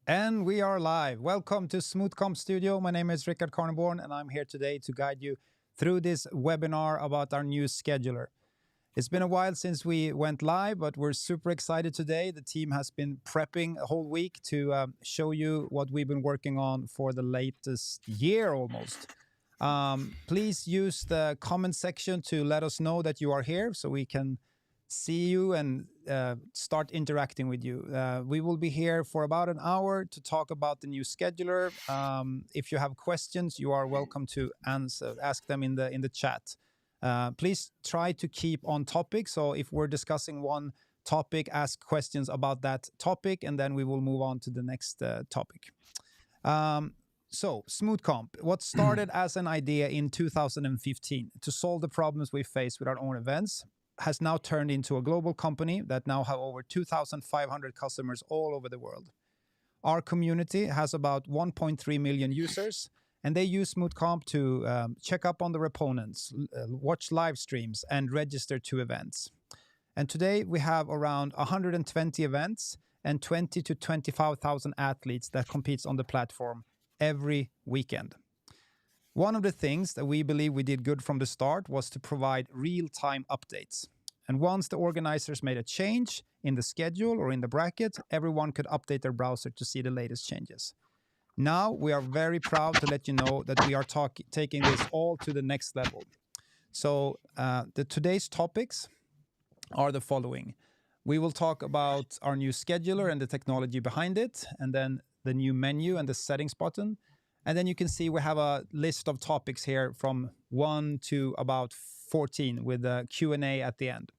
And we are live. Welcome to Smoothcomp Studio. My name is Rickard Carneborn, and I'm here today to guide you through this webinar about our new scheduler. It's been a while since we went live, but we're super excited today. The team has been prepping a whole week to show you what we've been working on for the latest year almost. Please use the comment section to let us know that you are here so we can see you and start interacting with you. We will be here for about an hour to talk about the new scheduler. If you have questions, you are welcome to ask them in the chat. Please try to keep on topic. So if we're discussing one topic, ask questions about that topic, and then we will move on to the next topic. So Smoothcomp, what started as an idea in 2015 to solve the problems we face with our own events has now turned into a global company that now have over 2,500 customers all over the world. Our community has about 1.3 million users, and they use Smoothcomp to check up on their opponents, watch live streams, and register to events. And today we have around 120 events and 20 to 25,000 athletes that competes on the platform every weekend. One of the things that we believe we did good from the start was to provide real-time updates. And once the organizers made a change in the schedule or in the bracket, everyone could update their browser to see the latest changes. Now we are very proud to let you know that we are taking this all to the next level. So today's topics are the following. We will talk about our new scheduler and the technology behind it, and then the new menu and the settings button. And then you can see we have a list of topics here from 1 to about 14 with a Q&A at the end.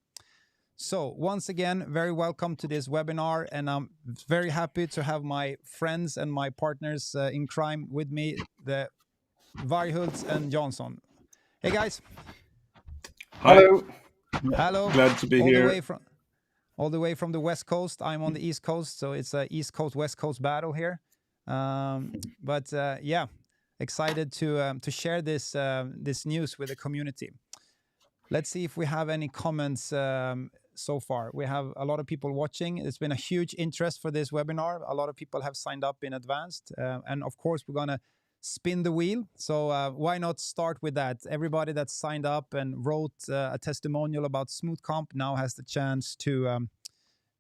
So once again, very welcome to this webinar, and I'm very happy to have my friends and my partners in crime with me, the Varghult and Johnson. Hey guys. Hello. Hello. Glad to be here. All the way from the West Coast. I'm on the East Coast, so it's a East Coast West Coast battle here. Yeah, excited to share this this news with the community. Let's see if we have any comments so far. We have a lot of people watching. It's been a huge interest for this webinar. A lot of people have signed up in advance, and of course we're gonna spin the wheel. So why not start with that? Everybody that signed up and wrote a testimonial about Smoothcomp now has the chance to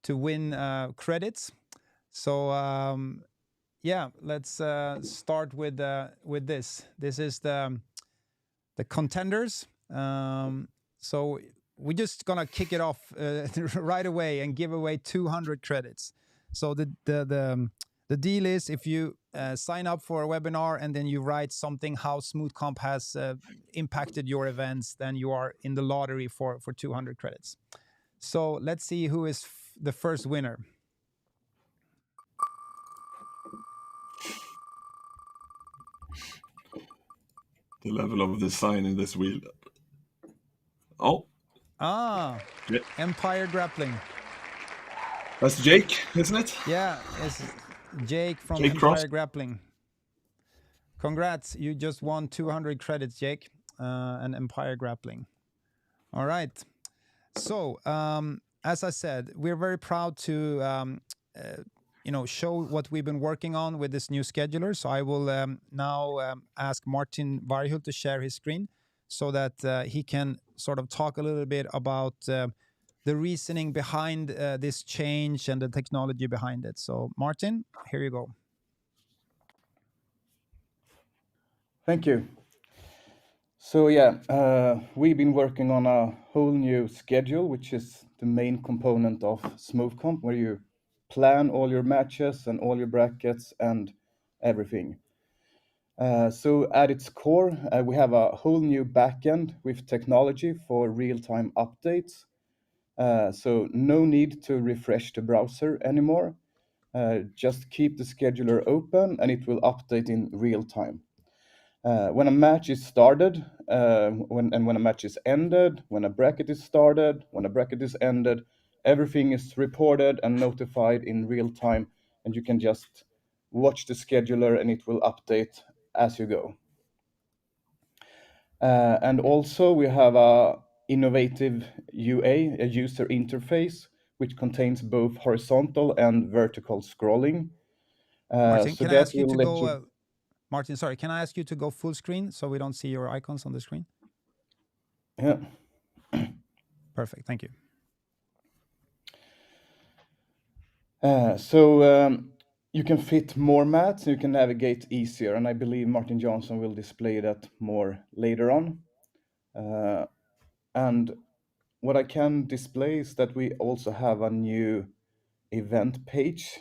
win credits. So yeah, let's start with this. This is the contenders. So we're just gonna kick it off right away and give away 200 credits. So the deal is if you sign up for a webinar and then you write something how Smoothcomp has impacted your events, then you are in the lottery for 200 credits. So let's see who is the first winner. The level of the sign in this wheel. Oh. Ah, yeah. Empire Grappling. That's Jake, isn't it? Yeah, it's Jake from Jake Empire Cross. Grappling. Congrats, you just won 200 credits, Jake, and Empire Grappling. All right. So, as I said, we're very proud to show what we've been working on with this new scheduler. So I will now ask Martin Varghult to share his screen so that he can sort of talk a little bit about the reasoning behind this change and the technology behind it. So Martin, here you go. Thank you. So yeah, we've been working on a whole new schedule, which is the main component of Smoothcomp, where you plan all your matches and all your brackets and everything. So at its core, we have a whole new backend with technology for real-time updates. So no need to refresh the browser anymore. Just keep the scheduler open and it will update in real time. When a match is started, when a match is ended, when a bracket is started, when a bracket is ended, everything is reported and notified in real time, and you can just watch the scheduler and it will update as you go. And also we have a innovative UA, a user interface, which contains both horizontal and vertical scrolling. Martin, so can I that ask you will to let go... you... Martin, sorry, can I ask you to go full screen so we don't see your icons on the screen? Yeah. Perfect, thank you. You can fit more mats, you can navigate easier, and I believe Martin Johnson will display that more later on. And what I can display is that we also have a new event page.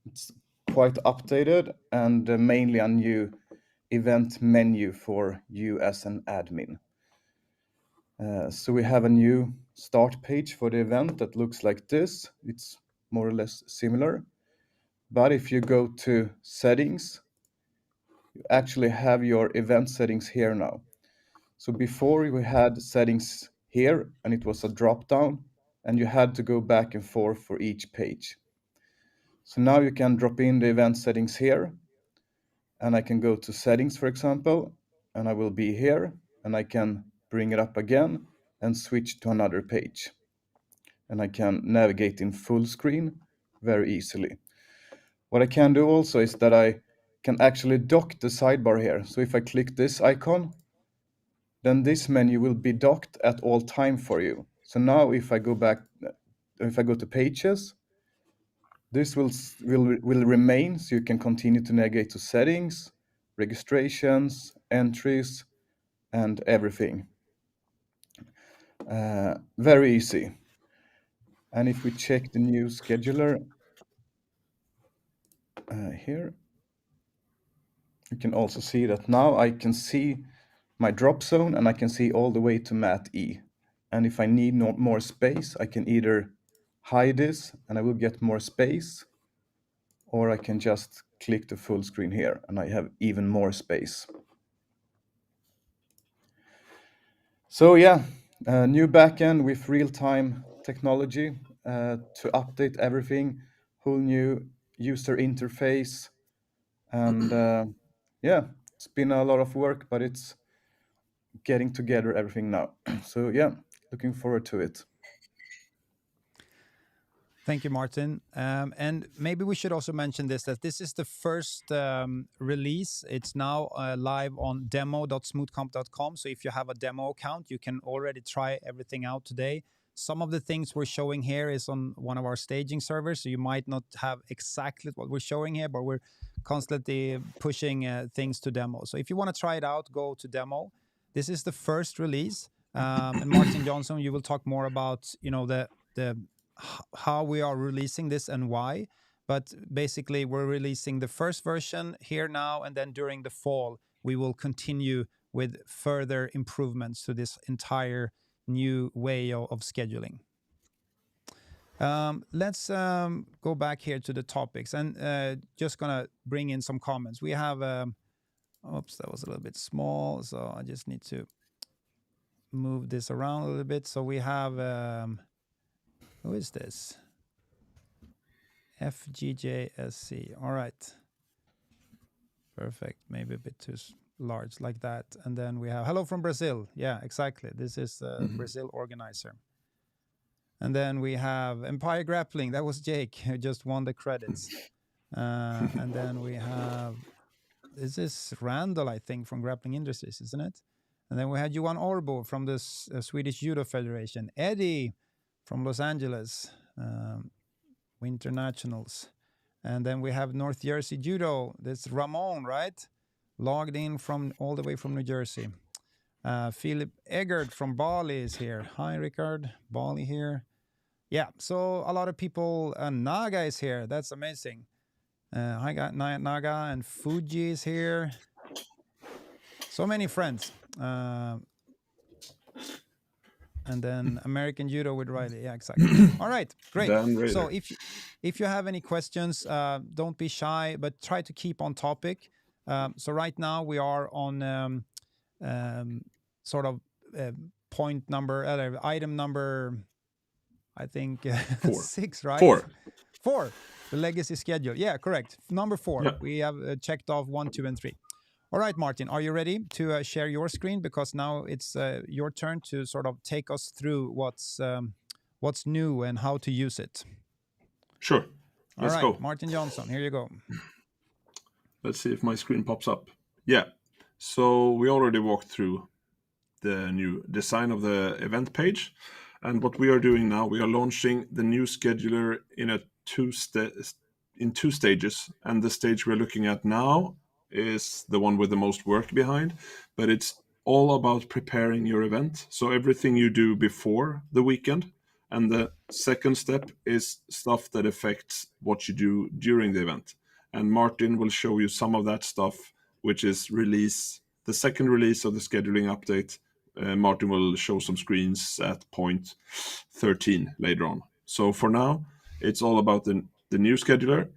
It's quite updated and mainly a new event menu for you as an admin. So we have a new start page for the event that looks like this. It's more or less similar. But if you go to settings, you actually have your event settings here now. So before we had settings here and it was a drop down and you had to go back and forth for each page. So now you can drop in the event settings here and I can go to settings, for example, and I will be here and I can bring it up again and switch to another page. And I can navigate in full screen very easily. What I can do also is that I can actually dock the sidebar here. So if I click this icon, then this menu will be docked at all time for you. So now if I go to pages, this will remain, so you can continue to navigate to settings, registrations, entries, and everything. Very easy. And if we check the new scheduler here, you can also see that now I can see my drop zone and I can see all the way to mat E. And if I need more space, I can either hide this and I will get more space, or I can just click the full screen here and I have even more space. So yeah, new backend with real-time technology to update everything, whole new user interface, and yeah, it's been a lot of work, but it's getting together everything now. So yeah, looking forward to it. Thank you, Martin. And maybe we should also mention this, that this is the first release. It's now live on demo.smoothcomp.com. So if you have a demo account, you can already try everything out today. Some of the things we're showing here is on one of our staging servers, so you might not have exactly what we're showing here, but we're constantly pushing things to demo. So if you want to try it out, go to demo. This is the first release. And Martin Johnson, you will talk more about, you know, the how we are releasing this and why. But basically, we're releasing the first version here now, and then during the fall, we will continue with further improvements to this entire new way of scheduling. Let's go back here to the topics, and just gonna bring in some comments. We have, oops, that was a little bit small, so I just need to move this around a little bit. So we have, who is this? FGJSC. All right. Perfect. Maybe a bit too large like that. And then we have hello from Brazil. Yeah, exactly. This is Brazil organizer. And then we have Empire Grappling. That was Jake who just won the credits. And then we have, this is Randall, I think, from Grappling Industries, isn't it? And then we had Johan Orbo from the Swedish Judo Federation. Eddie from Los Angeles. Winter Nationals. And then we have North Jersey Judo. That's Ramon, right? Logged in from all the way from New Jersey. Philip Eggert from Bali is here. Hi, Rickard. Bali here. Yeah, so a lot of people. Naga is here. That's amazing. Hi, Naga, and Fuji is here. So many friends. And then American Judo with Riley. Yeah, exactly. All right, great. So if you have any questions, don't be shy, but try to keep on topic. So right now we are on sort of point number, item number, I think 6, right? 4, the legacy schedule. Yeah, correct. Number 4. Yeah. We have checked off 1, 2, and 3. All right, Martin, are you ready to share your screen? Because now it's your turn to sort of take us through what's new and how to use it. Sure. Let's go. Martin Johnson, here you go. Let's see if my screen pops up. Yeah, so we already walked through the new design of the event page. And what we are doing now, we are launching the new scheduler in two stages. And the stage we're looking at now is the one with the most work behind, but it's all about preparing your event. So everything you do before the weekend. And the second step is stuff that affects what you do during the event. And Martin will show you some of that stuff, which is the second release of the scheduling update. Martin will show some screens at point 13 later on. So for now, it's all about the new scheduler.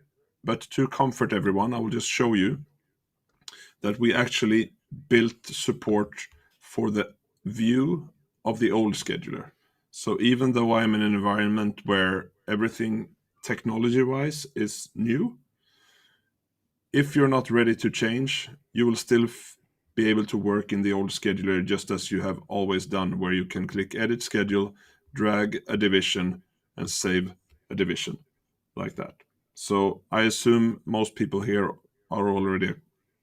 But to comfort everyone, I will just show you that we actually built support for the view of the old scheduler. So even though I'm in an environment where everything technology-wise is new, if you're not ready to change, you will still be able to work in the old scheduler just as you have always done, where you can click Edit Schedule, drag a division, and save a division like that. So I assume most people here are already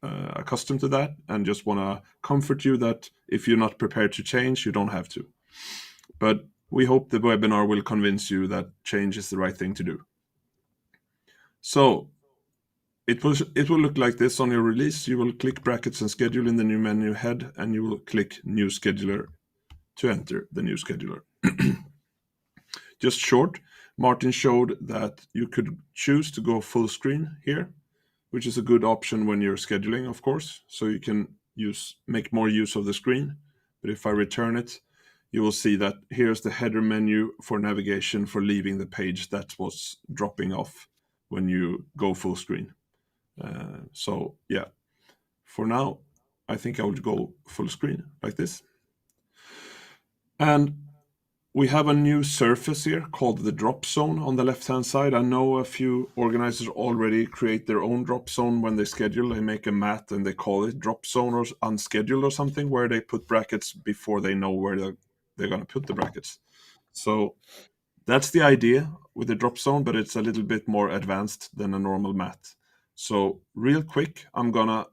accustomed to that, and just want to comfort you that if you're not prepared to change, you don't have to. But we hope the webinar will convince you that change is the right thing to do. So it will look like this on your release. You will click brackets and schedule in the new menu head, and you will click new scheduler to enter the new scheduler. Just short, Martin showed that you could choose to go full screen here, which is a good option when you're scheduling, of course, so you can make more use of the screen. But if I return it, you will see that here's the header menu for navigation for leaving the page that was dropping off when you go full screen. So yeah, for now, I think I would go full screen like this. And we have a new surface here called the drop zone on the left-hand side. I know a few organizers already create their own drop zone when they schedule. They make a mat and they call it drop zone or unscheduled or something, where they put brackets before they know where they're going to put the brackets. So that's the idea with the drop zone, but it's a little bit more advanced than a normal mat. So real quick, I'm gonna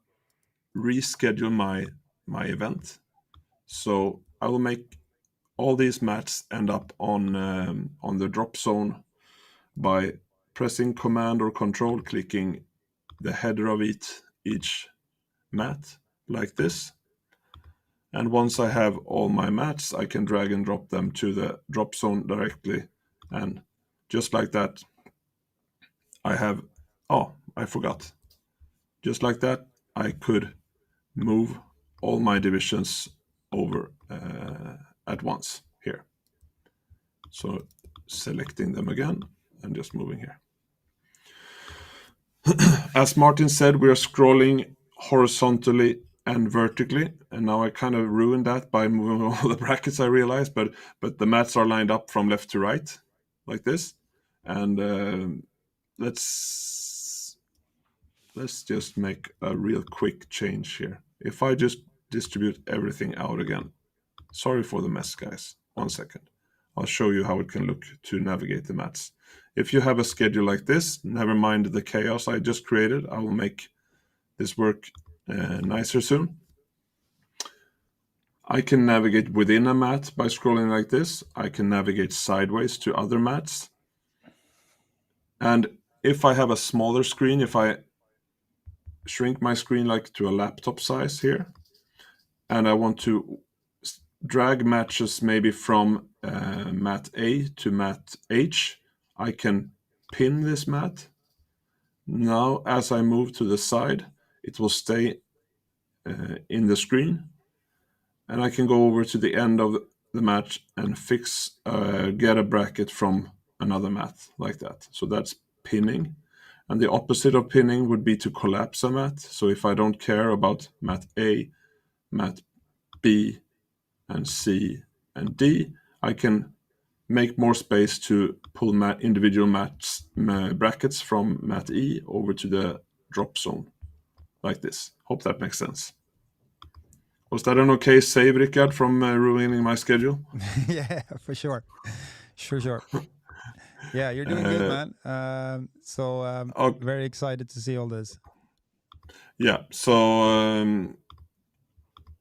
reschedule my event. So I will make all these mats end up on the drop zone by pressing Command or Control, clicking the header of each mat like this. And once I have all my mats, I can drag and drop them to the drop zone directly. And just like that, I forgot. Just like that, I could move all my divisions over at once here. So selecting them again and just moving here. As Martin said, we are scrolling horizontally and vertically, and now I kind of ruined that by moving all the brackets, I realized, but the mats are lined up from left to right like this. And let's just make a real quick change here. If I just distribute everything out again. Sorry for the mess, guys. 1 second. I'll show you how it can look to navigate the mats. If you have a schedule like this, never mind the chaos I just created. I will make this work nicer soon. I can navigate within a mat by scrolling like this. I can navigate sideways to other mats. And if I have a smaller screen, if I shrink my screen like to a laptop size here, and I want to drag matches maybe from mat A to mat H, I can pin this mat. Now, as I move to the side, it will stay in the screen, and I can go over to the end of the mat and get a bracket from another mat like that. So that's pinning. And the opposite of pinning would be to collapse a mat. So if I don't care about mat A, mat B, and C and D, I can make more space to pull individual brackets from mat E over to the drop zone like this. Hope that makes sense. Was that an okay save, Rickard, from ruining my schedule? Yeah, for sure. Sure. Yeah, you're doing good, man. So Okay. very excited to see all this. Yeah, so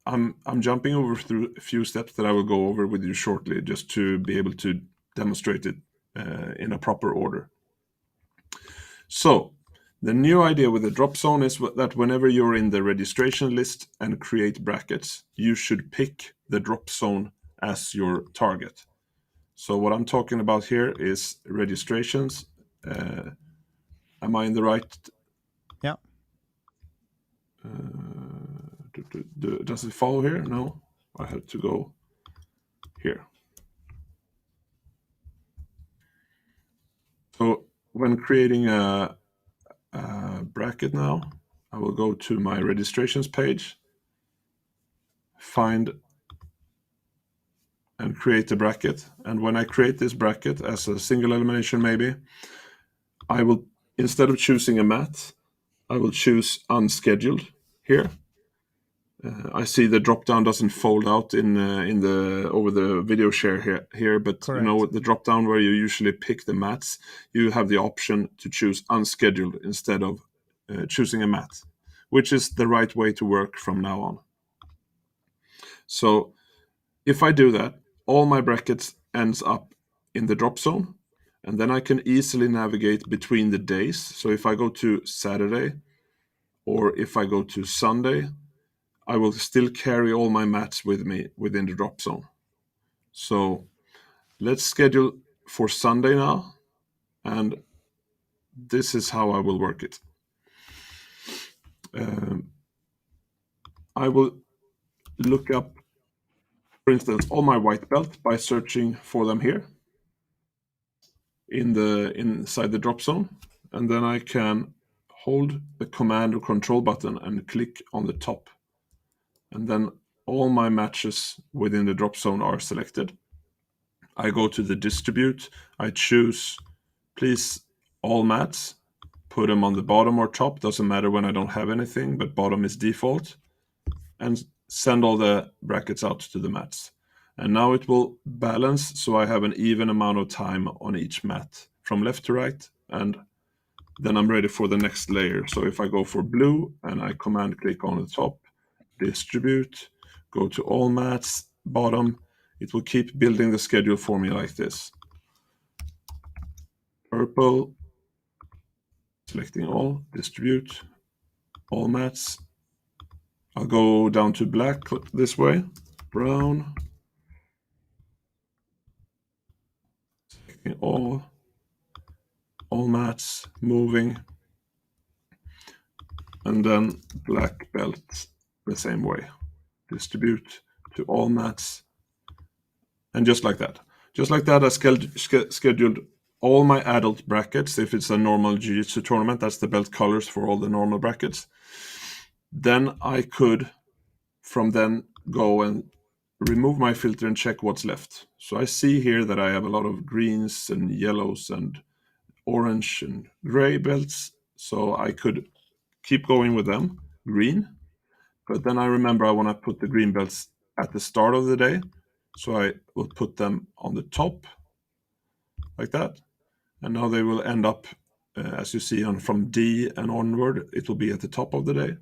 I'm jumping over through a few steps that I will go over with you shortly, just to be able to demonstrate it in a proper order. So the new idea with the drop zone is that whenever you're in the registration list and create brackets, you should pick the drop zone as your target. So what I'm talking about here is registrations. Am I in the right? Yeah. Does it follow here? No, I have to go here. So when creating a bracket now, I will go to my registrations page, find and create a bracket. And when I create this bracket as a single elimination, maybe, I will, instead of choosing a mat, I will choose unscheduled here. I see the drop down doesn't fold out in the over the video share here, but Correct. you know, the drop down where you usually pick the mats, you have the option to choose unscheduled instead of choosing a mat, which is the right way to work from now on. So if I do that, all my brackets ends up in the drop zone, and then I can easily navigate between the days. So if I go to Saturday or if I go to Sunday, I will still carry all my mats with me within the drop zone. So let's schedule for Sunday now, and this is how I will work it. I will look up, for instance, all my white belt by searching for them here inside the drop zone, and then I can hold the command or control button and click on the top, and then all my matches within the drop zone are selected. I go to the distribute, I choose please all mats, put them on the bottom or top, doesn't matter when I don't have anything, but bottom is default, and send all the brackets out to the mats. And now it will balance, so I have an even amount of time on each mat from left to right, and then I'm ready for the next layer. So if I go for blue and I command click on the top, distribute, go to all mats, bottom, it will keep building the schedule for me like this. Purple, selecting all, distribute, all mats. I'll go down to black this way, brown, selecting all mats, moving, and then black belt the same way. Distribute to all mats, and just like that. Just like that, I scheduled all my adult brackets. If it's a normal Jiu-Jitsu tournament, that's the belt colors for all the normal brackets. Then I could, from then, go and remove my filter and check what's left. So I see here that I have a lot of greens and yellows and orange and gray belts. So I could keep going with them, green. But then I remember I want to put the green belts at the start of the day. So I will put them on the top like that. And now they will end up, as you see, from D and onward, it will be at the top of the day.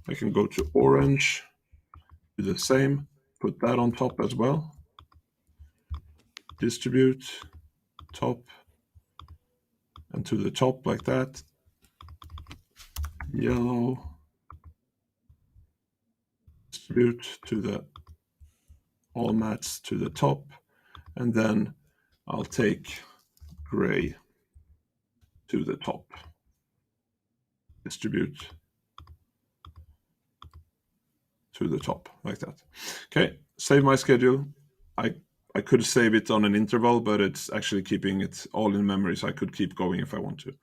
I can go to orange, do the same, put that on top as well. Distribute, top, and to the top like that. Yellow, distribute to the all mats to the top, and then I'll take gray to the top. Distribute to the top like that. Okay, save my schedule. I could save it on an interval, but it's actually keeping it all in memory, so I could keep going if I want to.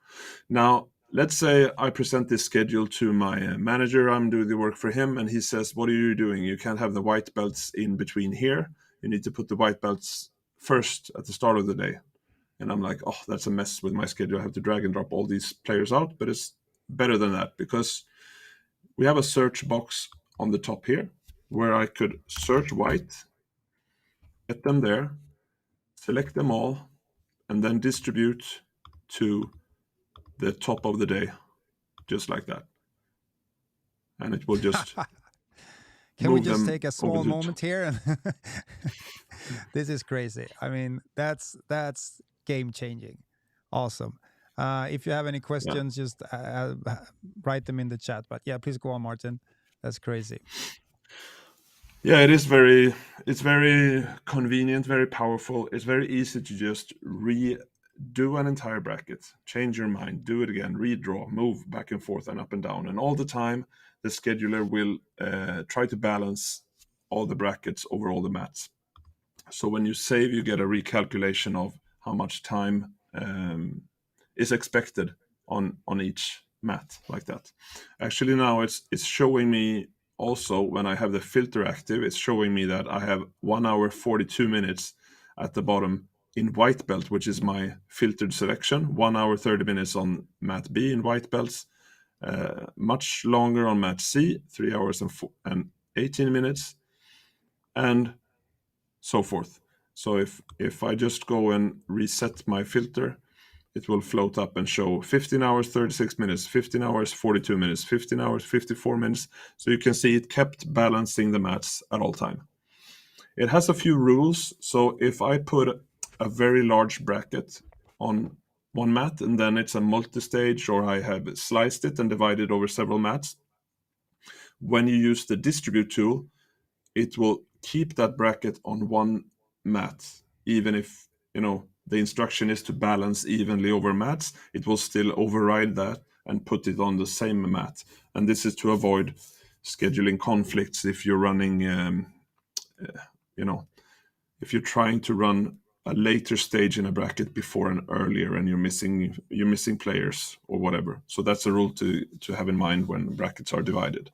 Now, let's say I present this schedule to my manager. I'm doing the work for him, and he says, what are you doing? You can't have the white belts in between here. You need to put the white belts first at the start of the day. And I'm like, oh, that's a mess with my schedule. I have to drag and drop all these players out, but it's better than that because we have a search box on the top here where I could search white, get them there, select them all, and then distribute to the top of the day, just like that. and it will just Can we move just them take a small over to moment here? This is crazy. I mean, that's game changing. Awesome. If you have any questions, just write them in the chat. But yeah, please go on, Martin. That's crazy. Yeah, it's very convenient, very powerful. It's very easy to just redo an entire bracket, change your mind, do it again, redraw, move back and forth and up and down. And all the time, the scheduler will try to balance all the brackets over all the mats. So when you save, you get a recalculation of how much time is expected on each mat like that. Actually, now it's showing me also when I have the filter active, it's showing me that I have 1 hour 42 minutes at the bottom in white belt, which is my filtered selection. 1 hour 30 minutes on mat B in white belts, much longer on mat C, 3 hours and 18 minutes, and so forth. So if I just go and reset my filter, it will float up and show 15 hours 36 minutes, 15 hours 42 minutes, 15 hours 54 minutes. So you can see it kept balancing the mats at all time. It has a few rules. So if I put a very large bracket on one mat and then it's a multi-stage, or I have sliced it and divided over several mats, when you use the distribute tool, it will keep that bracket on one mat, even if the instruction is to balance evenly over mats. It will still override that and put it on the same mat. And this is to avoid scheduling conflicts if you're running, if you're trying to run a later stage in a bracket before an earlier, and you're missing players or whatever. So that's a rule to have in mind when brackets are divided.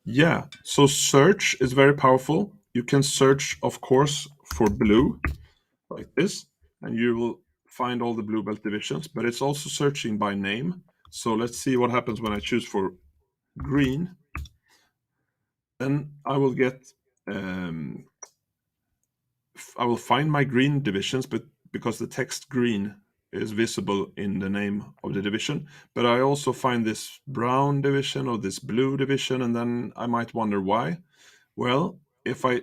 Yeah, so search is very powerful. You can search, of course, for blue, like this, and you will find all the blue belt divisions, but it's also searching by name. So let's see what happens when I choose for green. Then I will get, I will find my green divisions, but because the text green is visible in the name of the division, but I also find this brown division or this blue division, and then I might wonder why. Well, if I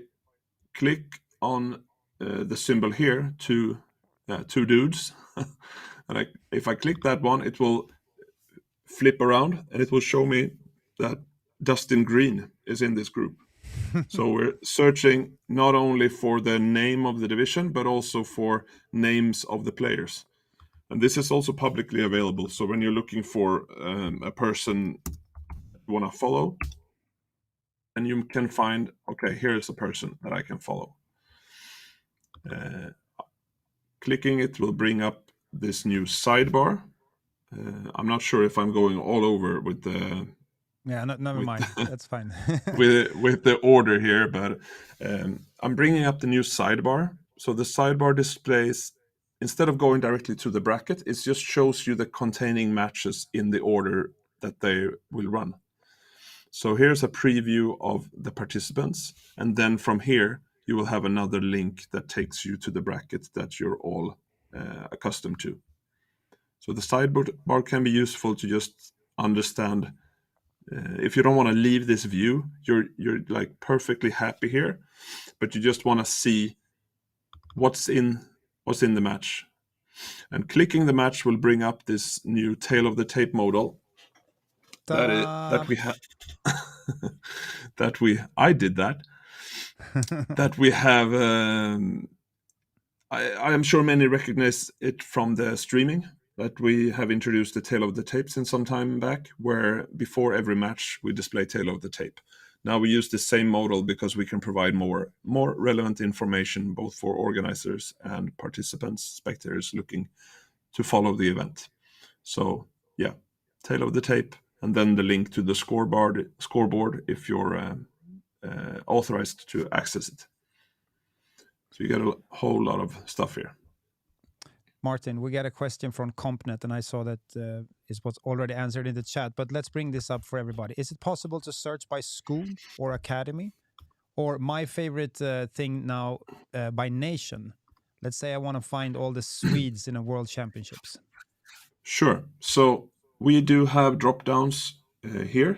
click on the symbol here, two dudes, and if I click that one, it will flip around and it will show me that Dustin Green is in this group. So we're searching not only for the name of the division, but also for names of the players. And this is also publicly available. So when you're looking for a person you want to follow, and you can find, okay, here is a person that I can follow. Clicking it will bring up this new sidebar. I'm not sure if I'm going all over with the... Yeah, never mind. That's fine. with the order here, but I'm bringing up the new sidebar. So the sidebar displays, instead of going directly to the bracket, it just shows you the containing matches in the order that they will run. So here's a preview of the participants, and then from here you will have another link that takes you to the bracket that you're all accustomed to. So the sidebar can be useful to just understand. If you don't want to leave this view, you're like perfectly happy here, but you just want to see what's in the match. And clicking the match will bring up this new tail of the tape modal that we have. I did that. That we have. I am sure many recognize it from the streaming, that we have introduced the tail of the tape since some time back, where before every match we display tail of the tape. Now we use the same model because we can provide more relevant information both for organizers and participants, spectators looking to follow the event. So yeah, tail of the tape, and then the link to the scoreboard if you're authorized to access it. So you get a whole lot of stuff here. Martin, we got a question from CompNet, and I saw that it was already answered in the chat, but let's bring this up for everybody. Is it possible to search by school or academy? Or my favorite thing now, by nation? Let's say I want to find all the Swedes in a world championships. Sure. So we do have drop downs here.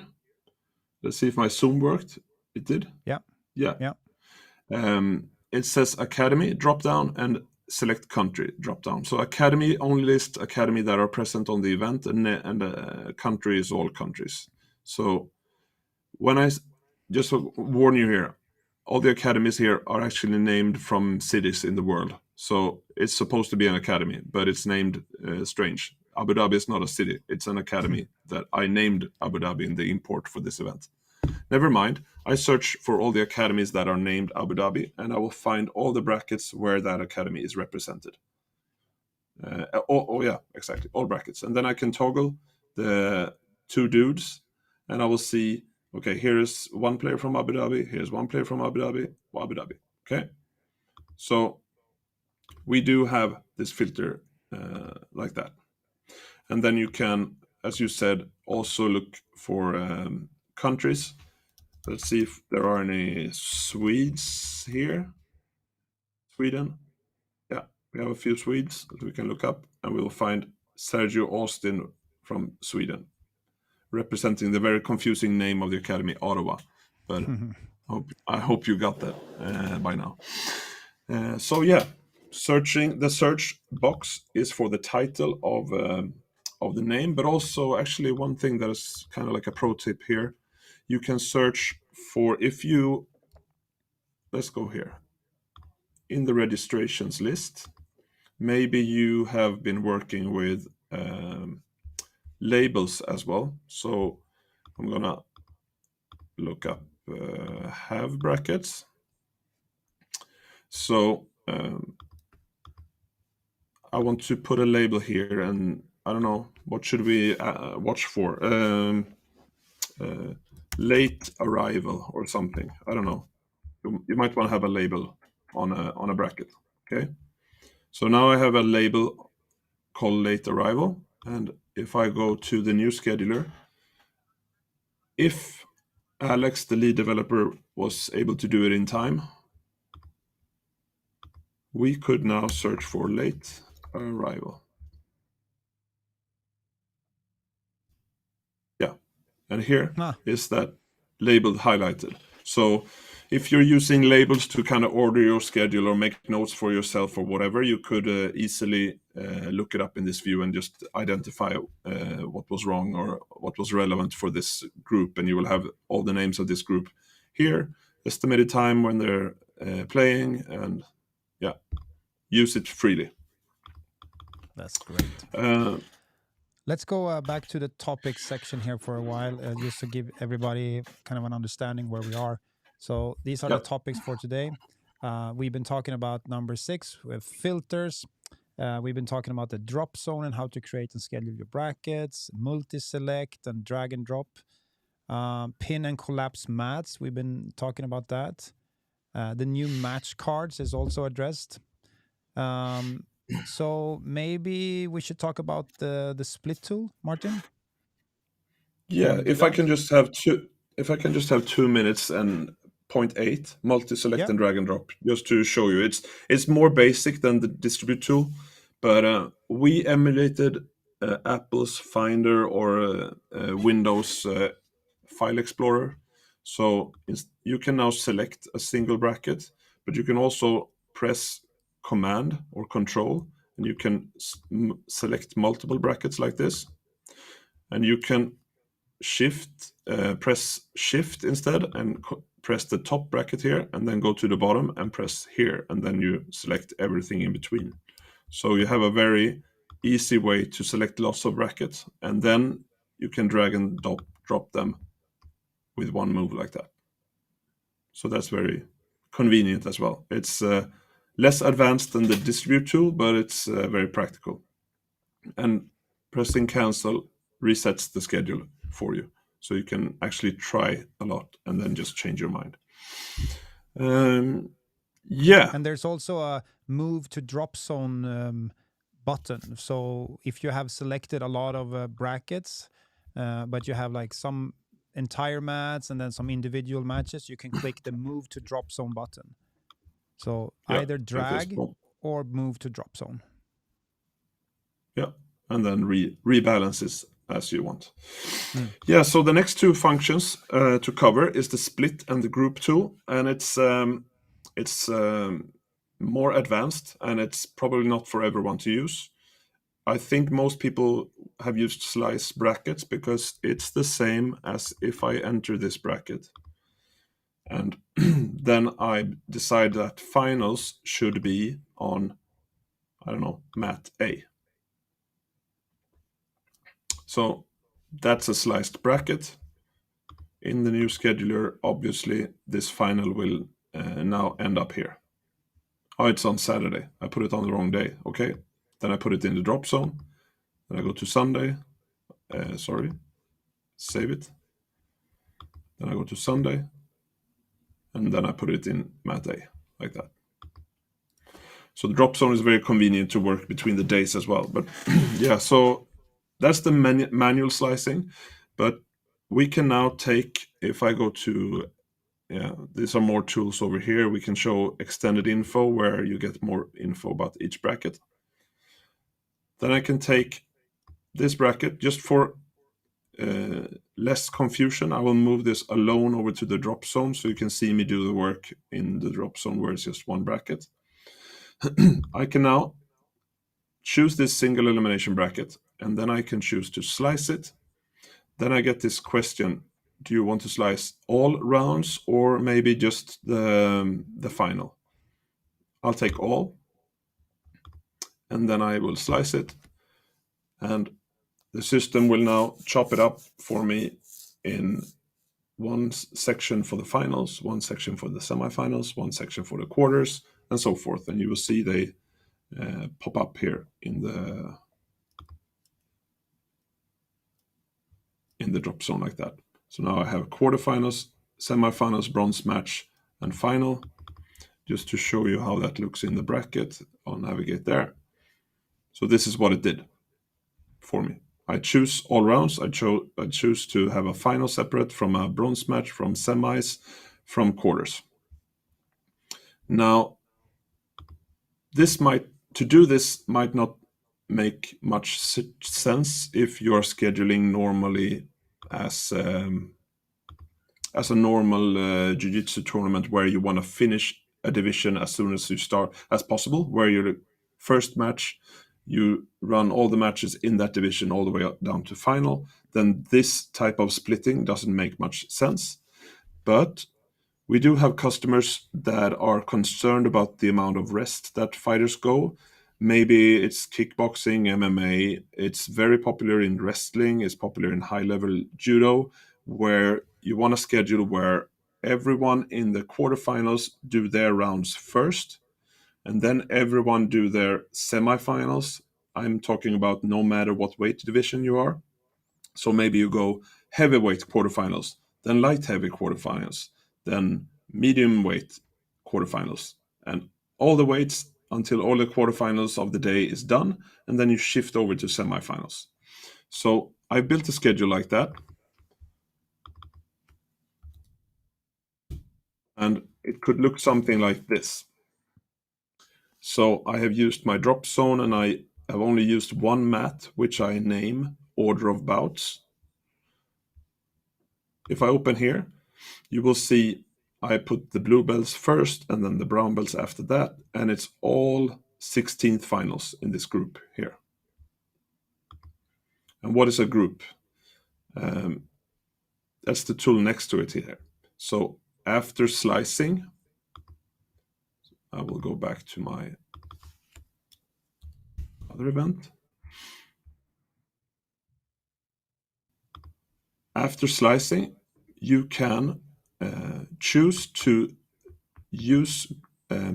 Let's see if my Zoom worked. It did. Yeah. Yeah. It says Academy drop down and select country drop down. So Academy only lists Academy that are present on the event, and country is all countries. So when I just warn you here, all the academies here are actually named from cities in the world. So it's supposed to be an academy, but it's named strange. Abu Dhabi is not a city; it's an academy that I named Abu Dhabi in the import for this event. Never mind. I search for all the academies that are named Abu Dhabi, and I will find all the brackets where that academy is represented. Yeah, exactly, all brackets. And then I can toggle the two dudes, and I will see, okay, here's one player from Abu Dhabi, here's one player from Abu Dhabi, Abu Dhabi. Okay, so we do have this filter like that. And then you can, as you said, also look for countries. Let's see if there are any Swedes here. Sweden. Yeah, we have a few Swedes that we can look up, and we will find Sergio Austin from Sweden, representing the very confusing name of the academy, Ottawa. But I hope you got that by now. So yeah, the search box is for the title of the name, but also actually one thing that is kind of like a pro tip here. You can search for, let's go here, in the registrations list, maybe you have been working with labels as well. So I'm gonna look up have brackets. So I want to put a label here, and I don't know, what should we watch for? Late arrival or something. I don't know. You might want to have a label on a bracket. Okay. So now I have a label called late arrival, and if I go to the new scheduler, if Alex, the lead developer, was able to do it in time, we could now search for late arrival. Yeah, and here is that label highlighted. So if you're using labels to kind of order your schedule or make notes for yourself or whatever, you could easily look it up in this view and just identify what was wrong or what was relevant for this group. And you will have all the names of this group here, estimated time when they're playing, and yeah, use it freely. That's great. Let's go back to the topics section here for a while, just to give everybody kind of an understanding where we are. So these are the topics for today. We've been talking about number 6 with filters. We've been talking about the drop zone and how to create and schedule your brackets, multi-select and drag and drop, pin and collapse mats. We've been talking about that. The new match cards is also addressed. So maybe we should talk about the split tool, Martin. Yeah, if I can just have 2 minutes and point 8 multi-select and drag and drop, just to show you. It's more basic than the distribute tool, but we emulated Apple's Finder or Windows File Explorer. So you can now select a single bracket, but you can also press Command or Control, and you can select multiple brackets like this, and you can press Shift instead and press the top bracket here, and then go to the bottom and press here, and then you select everything in between. So you have a very easy way to select lots of brackets, and then you can drag and drop them with one move like that. So that's very convenient as well. It's less advanced than the distribute tool, but it's very practical. And pressing cancel resets the schedule for you. So you can actually try a lot and then just change your mind. Yeah. And there's also a move to drop zone button. So if you have selected a lot of brackets, but you have like some entire mats and then some individual matches, you can click the move to drop zone button. So either drag or move to drop zone. Yeah, and then rebalances as you want. Yeah, so the next two functions to cover is the split and the group tool, and it's more advanced, and it's probably not for everyone to use. I think most people have used slice brackets because it's the same as if I enter this bracket. And then I decide that finals should be on, I don't know, mat A. So that's a sliced bracket. In the new scheduler, obviously, this final will now end up here. Oh, it's on Saturday. I put it on the wrong day. Okay. Then I put it in the drop zone. Then I go to Sunday. Save it. Then I go to Sunday. And then I put it in mat A, like that. So the drop zone is very convenient to work between the days as well. But yeah, so that's the manual slicing. But we can now take, if I go to, these are more tools over here. We can show extended info where you get more info about each bracket. Then I can take this bracket just for less confusion. I will move this alone over to the drop zone so you can see me do the work in the drop zone where it's just one bracket. I can now choose this single elimination bracket, and then I can choose to slice it. Then I get this question, do you want to slice all rounds or maybe just the final? I'll take all, and then I will slice it, and the system will now chop it up for me in one section for the finals, one section for the semifinals, one section for the quarters, and so forth. And you will see they pop up here in the drop zone like that. So now I have quarterfinals, semifinals, bronze match, and final. Just to show you how that looks in the bracket, I'll navigate there. So this is what it did for me. I choose all rounds. I choose to have a final separate from a bronze match, from semis, from quarters. Now, to do this might not make much sense if you're scheduling normally as a normal jiu-jitsu tournament where you want to finish a division as soon as you start as possible, where your first match you run all the matches in that division all the way down to final. Then this type of splitting doesn't make much sense. But we do have customers that are concerned about the amount of rest that fighters go. Maybe it's kickboxing, MMA. It's very popular in wrestling. It's popular in high-level judo, where you want to schedule where everyone in the quarterfinals do their rounds first, and then everyone do their semifinals. I'm talking about no matter what weight division you are. So maybe you go heavyweight quarterfinals, then light heavy quarterfinals, then medium weight quarterfinals, and all the weights until all the quarterfinals of the day is done, and then you shift over to semifinals. So I built a schedule like that. And it could look something like this. So I have used my drop zone, and I have only used one mat, which I name order of bouts. If I open here, you will see I put the blue belts first and then the brown belts after that, and it's all 16th finals in this group here. And what is a group? That's the tool next to it here. So after slicing, I will go back to my other event. After slicing, you can choose to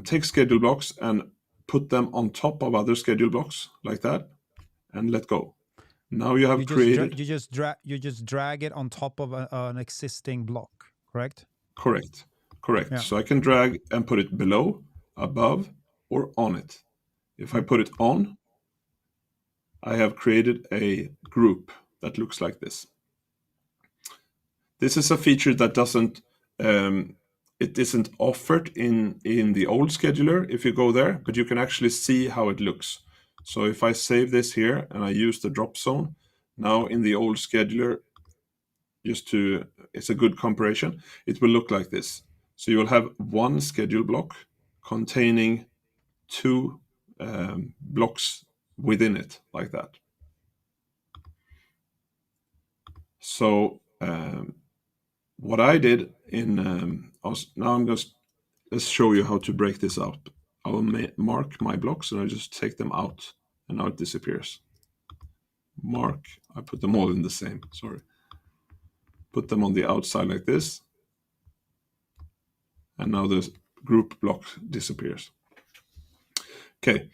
take schedule blocks and put them on top of other schedule blocks like that, and let go. Now you have created. You just drag it on top of an existing block, correct? Correct. Yeah. So I can drag and put it below, above, or on it. If I put it on, I have created a group that looks like this. This is a feature that doesn't, it isn't offered in the old scheduler if you go there, but you can actually see how it looks. So if I save this here and I use the drop zone, Now in the old scheduler, it's a good comparison, it will look like this. So you will have one schedule block containing two blocks within it, like that. So what I did let's show you how to break this out. I will mark my blocks and I just take them out, and now it disappears. Mark, I put them all in the same, sorry. Put them on the outside like this, and now the group block disappears. Okay,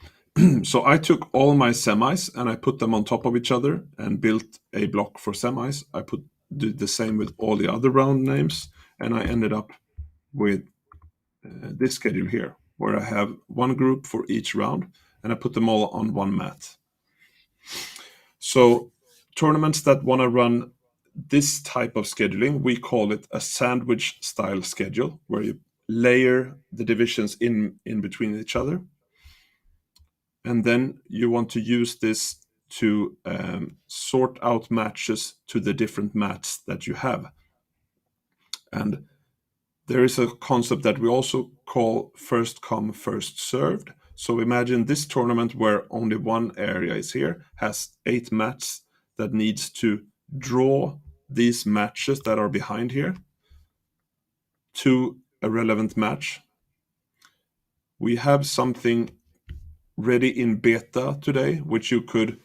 so I took all my semis and I put them on top of each other and built a block for semis. I did the same with all the other round names, and I ended up with this schedule here, where I have one group for each round, and I put them all on one mat. So tournaments that want to run this type of scheduling, we call it a sandwich style schedule, where you layer the divisions in between each other. And then you want to use this to sort out matches to the different mats that you have. And there is a concept that we also call first come, first served. So imagine this tournament where only one area is here, has 8 mats that needs to draw these matches that are behind here to a relevant match. We have something ready in beta today, which you could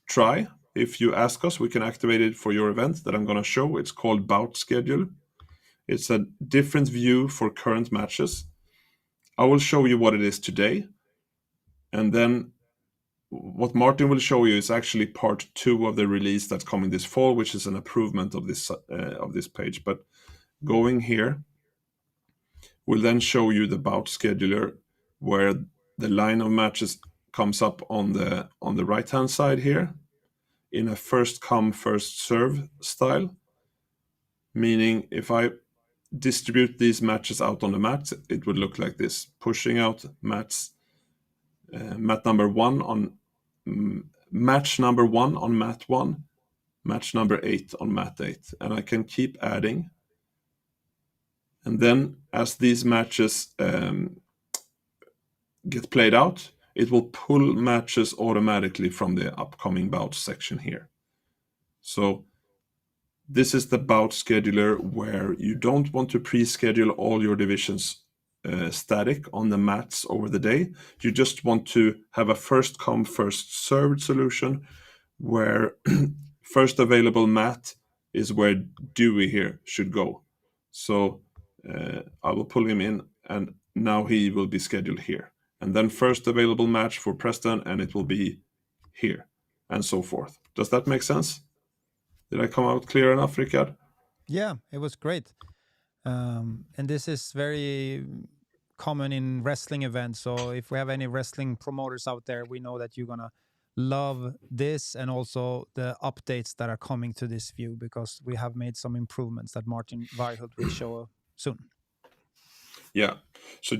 try. If you ask us, we can activate it for your event that I'm going to show. It's called Bout schedule. It's a different view for current matches. I will show you what it is today. And then what Martin will show you is actually part 2 of the release that's coming this fall, which is an improvement of this page. But going here, we'll then show you the Bout scheduler, where the line of matches comes up on the right-hand side here in a first come, first serve style. Meaning if I distribute these matches out on the mat, it would look like this, pushing out mats. Match number 1 on mat 1, match number 8 on mat 8, and I can keep adding. And then as these matches get played out, it will pull matches automatically from the upcoming bout section here. So this is the Bout scheduler, where you don't want to pre-schedule all your divisions static on the mats over the day. You just want to have a first come, first served solution, where first available mat is where Dewey here should go. So I will pull him in, and now he will be scheduled here. And then first available match for Preston, and it will be here, and so forth. Does that make sense? Did I come out clear enough, Rickard? Yeah, it was great. And this is very common in wrestling events. So if we have any wrestling promoters out there, we know that you're going to love this, and also the updates that are coming to this view, because we have made some improvements that Martin Varhult will show soon. Yeah. So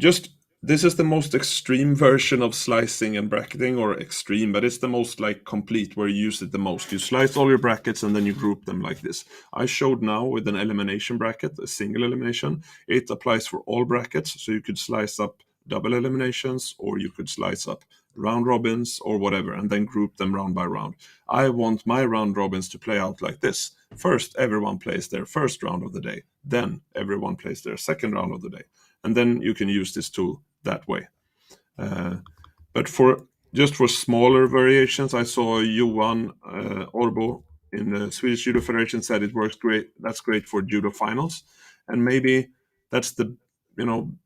this is the most extreme version of slicing and bracketing, or extreme, but it's the most like complete, where you use it the most. You slice all your brackets and then you group them like this. I showed now with an elimination bracket, a single elimination. It applies for all brackets, so you could slice up double eliminations, or you could slice up round robins or whatever, and then group them round by round. I want my round robins to play out like this. First, everyone plays their first round of the day. Then everyone plays their second round of the day. And then you can use this tool that way. But for smaller variations, I saw Johan Orbo in the Swedish Judo Federation said it works great. That's great for judo finals, and maybe that's the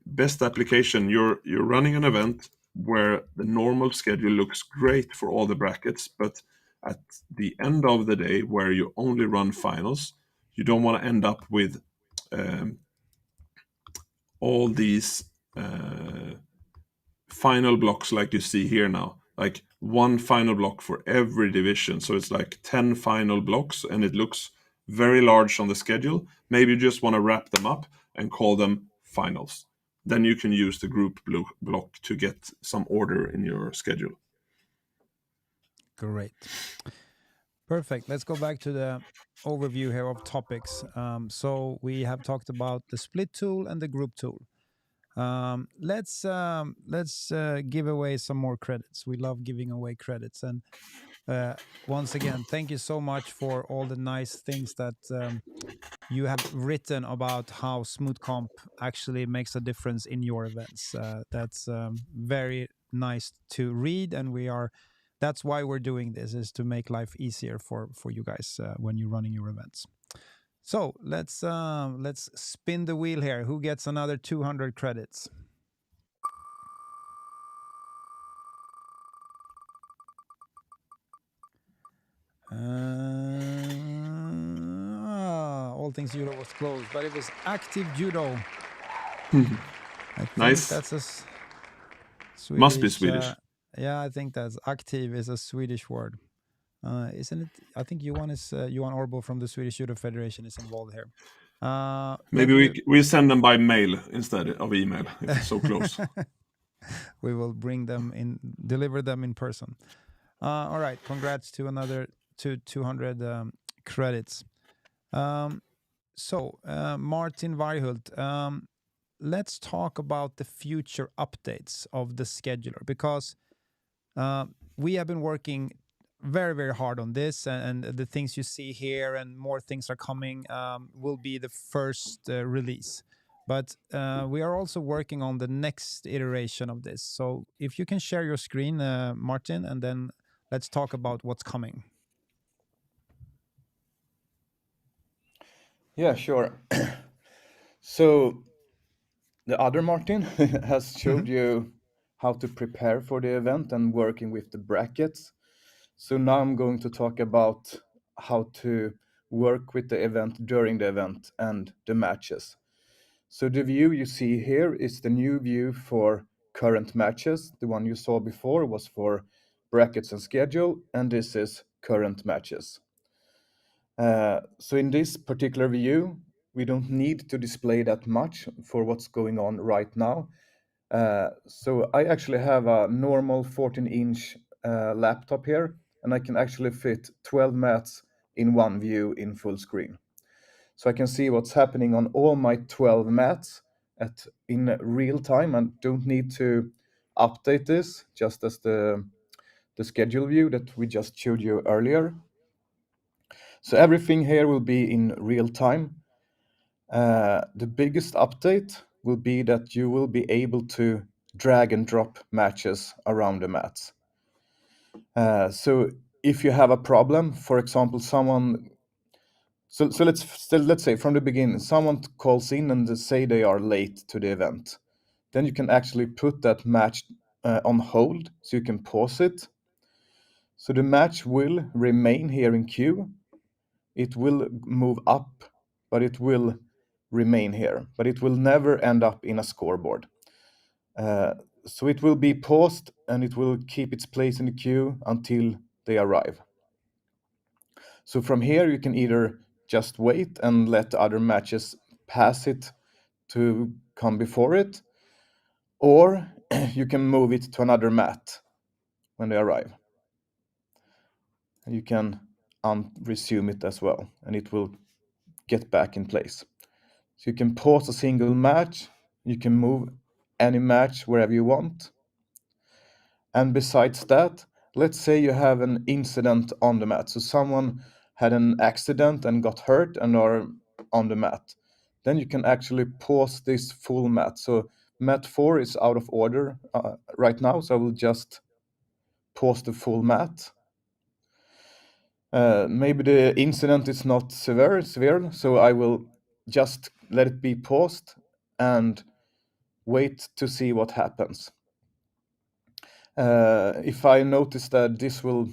best application. You're running an event where the normal schedule looks great for all the brackets, but at the end of the day, where you only run finals, you don't want to end up with all these final blocks like you see here now, like one final block for every division. So it's like 10 final blocks, and it looks very large on the schedule. Maybe you just want to wrap them up and call them finals. Then you can use the group block to get some order in your schedule. Great. Perfect. Let's go back to the overview here of topics. So we have talked about the split tool and the group tool. Let's give away some more credits. We love giving away credits, and once again, thank you so much for all the nice things that you have written about how Smoothcomp actually makes a difference in your events. That's very nice to read, and that's why we're doing this, is to make life easier for you guys when you're running your events. So let's spin the wheel here. Who gets another 200 credits? All Things Judo was closed, but it was Active Judo. I think Nice. that's a Swedish. Must be Swedish. Yeah, I think that's active is a Swedish word, isn't it? I think Johan Orbo from the Swedish Judo Federation is involved here. Maybe we send them by mail instead of email if it's so close. We will deliver them in person. All right, congrats to another 200 credits. So Martin Varhult, let's talk about the future updates of the scheduler, because we have been working very, very hard on this, and the things you see here and more things are coming will be the first release. But we are also working on the next iteration of this. So if you can share your screen, Martin, and then let's talk about what's coming. Yeah, sure. So the other Martin has showed you how to prepare for the event and working with the brackets. So now I'm going to talk about how to work with the event during the event and the matches. So the view you see here is the new view for current matches. The one you saw before was for brackets and schedule, and this is current matches. So in this particular view, we don't need to display that much for what's going on right now. So I actually have a normal 14-inch laptop here, and I can actually fit 12 mats in one view in full screen. So I can see what's happening on all my 12 mats in real time, and don't need to update this, just as the schedule view that we just showed you earlier. So everything here will be in real time. The biggest update will be that you will be able to drag and drop matches around the mats. So if you have a problem, for example, let's say from the beginning, someone calls in and they say they are late to the event. Then you can actually put that match on hold, so you can pause it. So the match will remain here in queue. It will move up, but it will remain here. But it will never end up in a scoreboard. So it will be paused and it will keep its place in the queue until they arrive. So from here you can either just wait and let the other matches pass it to come before it, or you can move it to another mat when they arrive. And you can resume it as well, and it will get back in place. So you can pause a single match, you can move any match wherever you want. And besides that, let's say you have an incident on the mat. So someone had an accident and got hurt and are on the mat. Then you can actually pause this full mat. So mat 4 is out of order right now, so I will just pause the full mat. Maybe the incident is not severe, so I will just let it be paused and wait to see what happens. If I notice that this will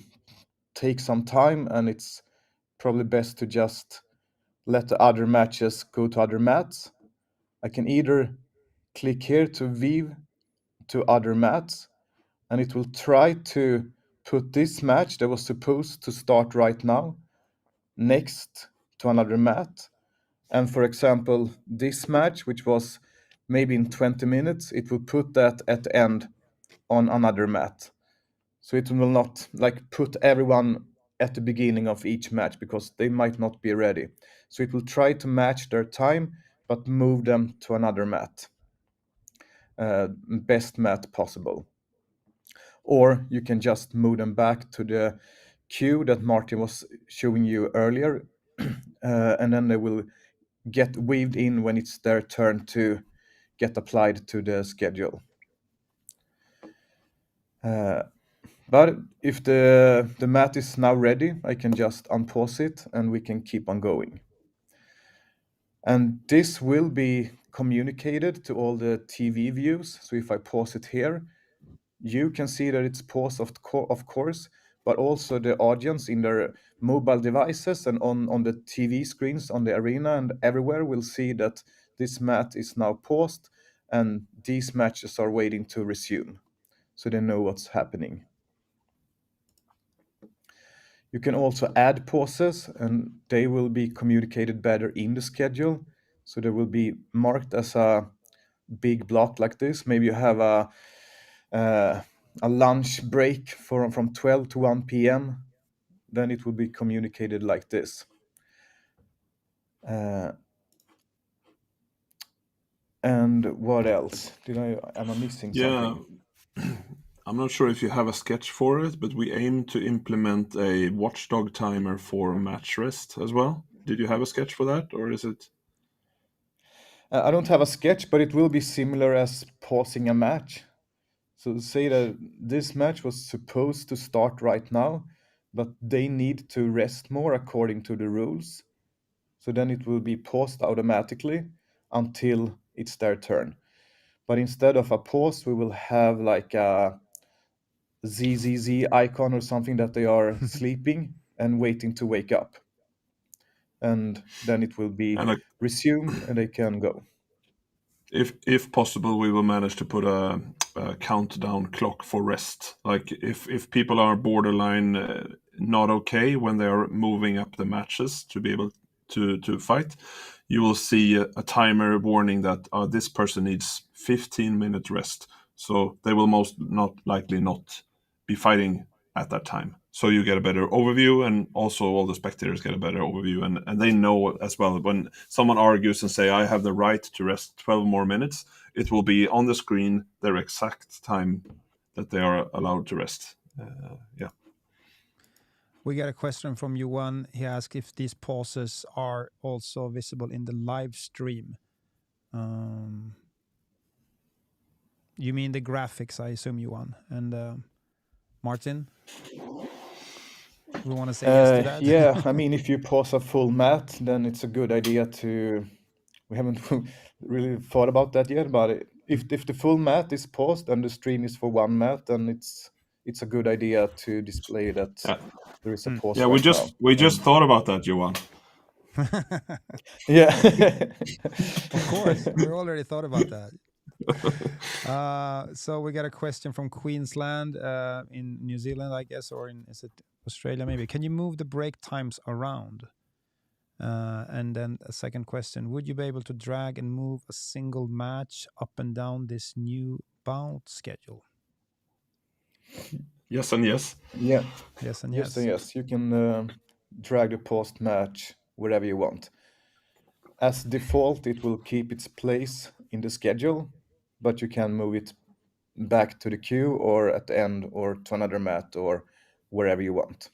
take some time and it's probably best to just let the other matches go to other mats, I can either click here to view to other mats, and it will try to put this match that was supposed to start right now next to another mat. And for example, this match, which was maybe in 20 minutes, it will put that at the end on another mat. So it will not like put everyone at the beginning of each match because they might not be ready. So it will try to match their time, but move them to another mat, best mat possible. Or you can just move them back to the queue that Martin was showing you earlier, and then they will get weaved in when it's their turn to get applied to the schedule. But if the mat is now ready, I can just unpause it and we can keep on going. And this will be communicated to all the TV views. So if I pause it here, you can see that it's paused, of course, but also the audience in their mobile devices and on the TV screens on the arena and everywhere will see that this mat is now paused and these matches are waiting to resume. So they know what's happening. You can also add pauses and they will be communicated better in the schedule. So they will be marked as a big block like this. Maybe you have a lunch break from 12 to 1 p.m. Then it will be communicated like this. And what else? Am I missing something? I'm not sure if you have a sketch for it, but we aim to implement a watchdog timer for match rest as well. Did you have a sketch for that, or is it? I don't have a sketch, but it will be similar as pausing a match. So say that this match was supposed to start right now, but they need to rest more according to the rules. So then it will be paused automatically until it's their turn. But instead of a pause, we will have like a ZZZ icon or something that they are sleeping and waiting to wake up. And then it will be resumed and they can go. If possible, we will manage to put a countdown clock for rest. Like if people are borderline not okay when they are moving up the matches to be able to fight, you will see a timer warning that this person needs 15-minute rest. So they will most not likely not be fighting at that time. So you get a better overview, and also all the spectators get a better overview, and they know as well when someone argues and say, I have the right to rest 12 more minutes, it will be on the screen their exact time that they are allowed to rest. We got a question from Yuan. He asked if these pauses are also visible in the live stream. You mean the graphics, I assume, Yuan. And Martin? We want to say yes to that? Yeah, I mean, if you pause a full mat, then it's a good idea to... We haven't really thought about that yet, but if the full mat is paused and the stream is for one mat, then it's a good idea to display that there is a pause. Yeah, right we just thought about that, Johan. Yeah. Of course, we already thought about that. So we got a question from Queensland in New Zealand, I guess, or is it Australia maybe? Can you move the break times around? And then a second question, would you be able to drag and move a single match up and down this new Bout schedule? Yes and yes. Yeah. Yes and Yes yes. and yes. You can drag the paused match wherever you want. As default, it will keep its place in the schedule, but you can move it back to the queue or at the end or to another mat or wherever you want.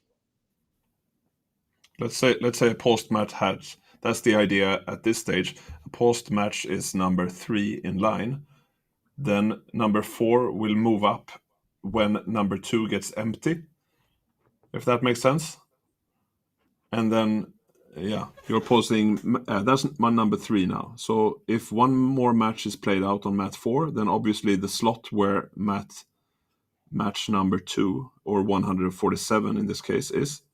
Let's say a post match has. That's the idea at this stage. A post match is number 3 in line. Then number 4 will move up when number 2 gets empty. If that makes sense. And then, you're posing. That's my number 3 now. So if one more match is played out on mat 4, then obviously the slot where match number 2 or 147 in this case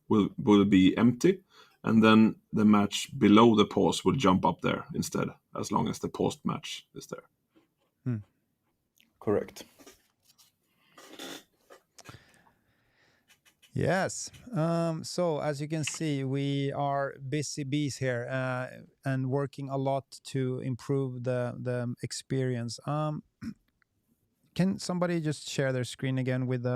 will be empty, and then the match below the pause will jump up there instead, as long as the post match is there. Correct. Yes. So as you can see, we are busy bees here and working a lot to improve the experience. Can somebody just share their screen again with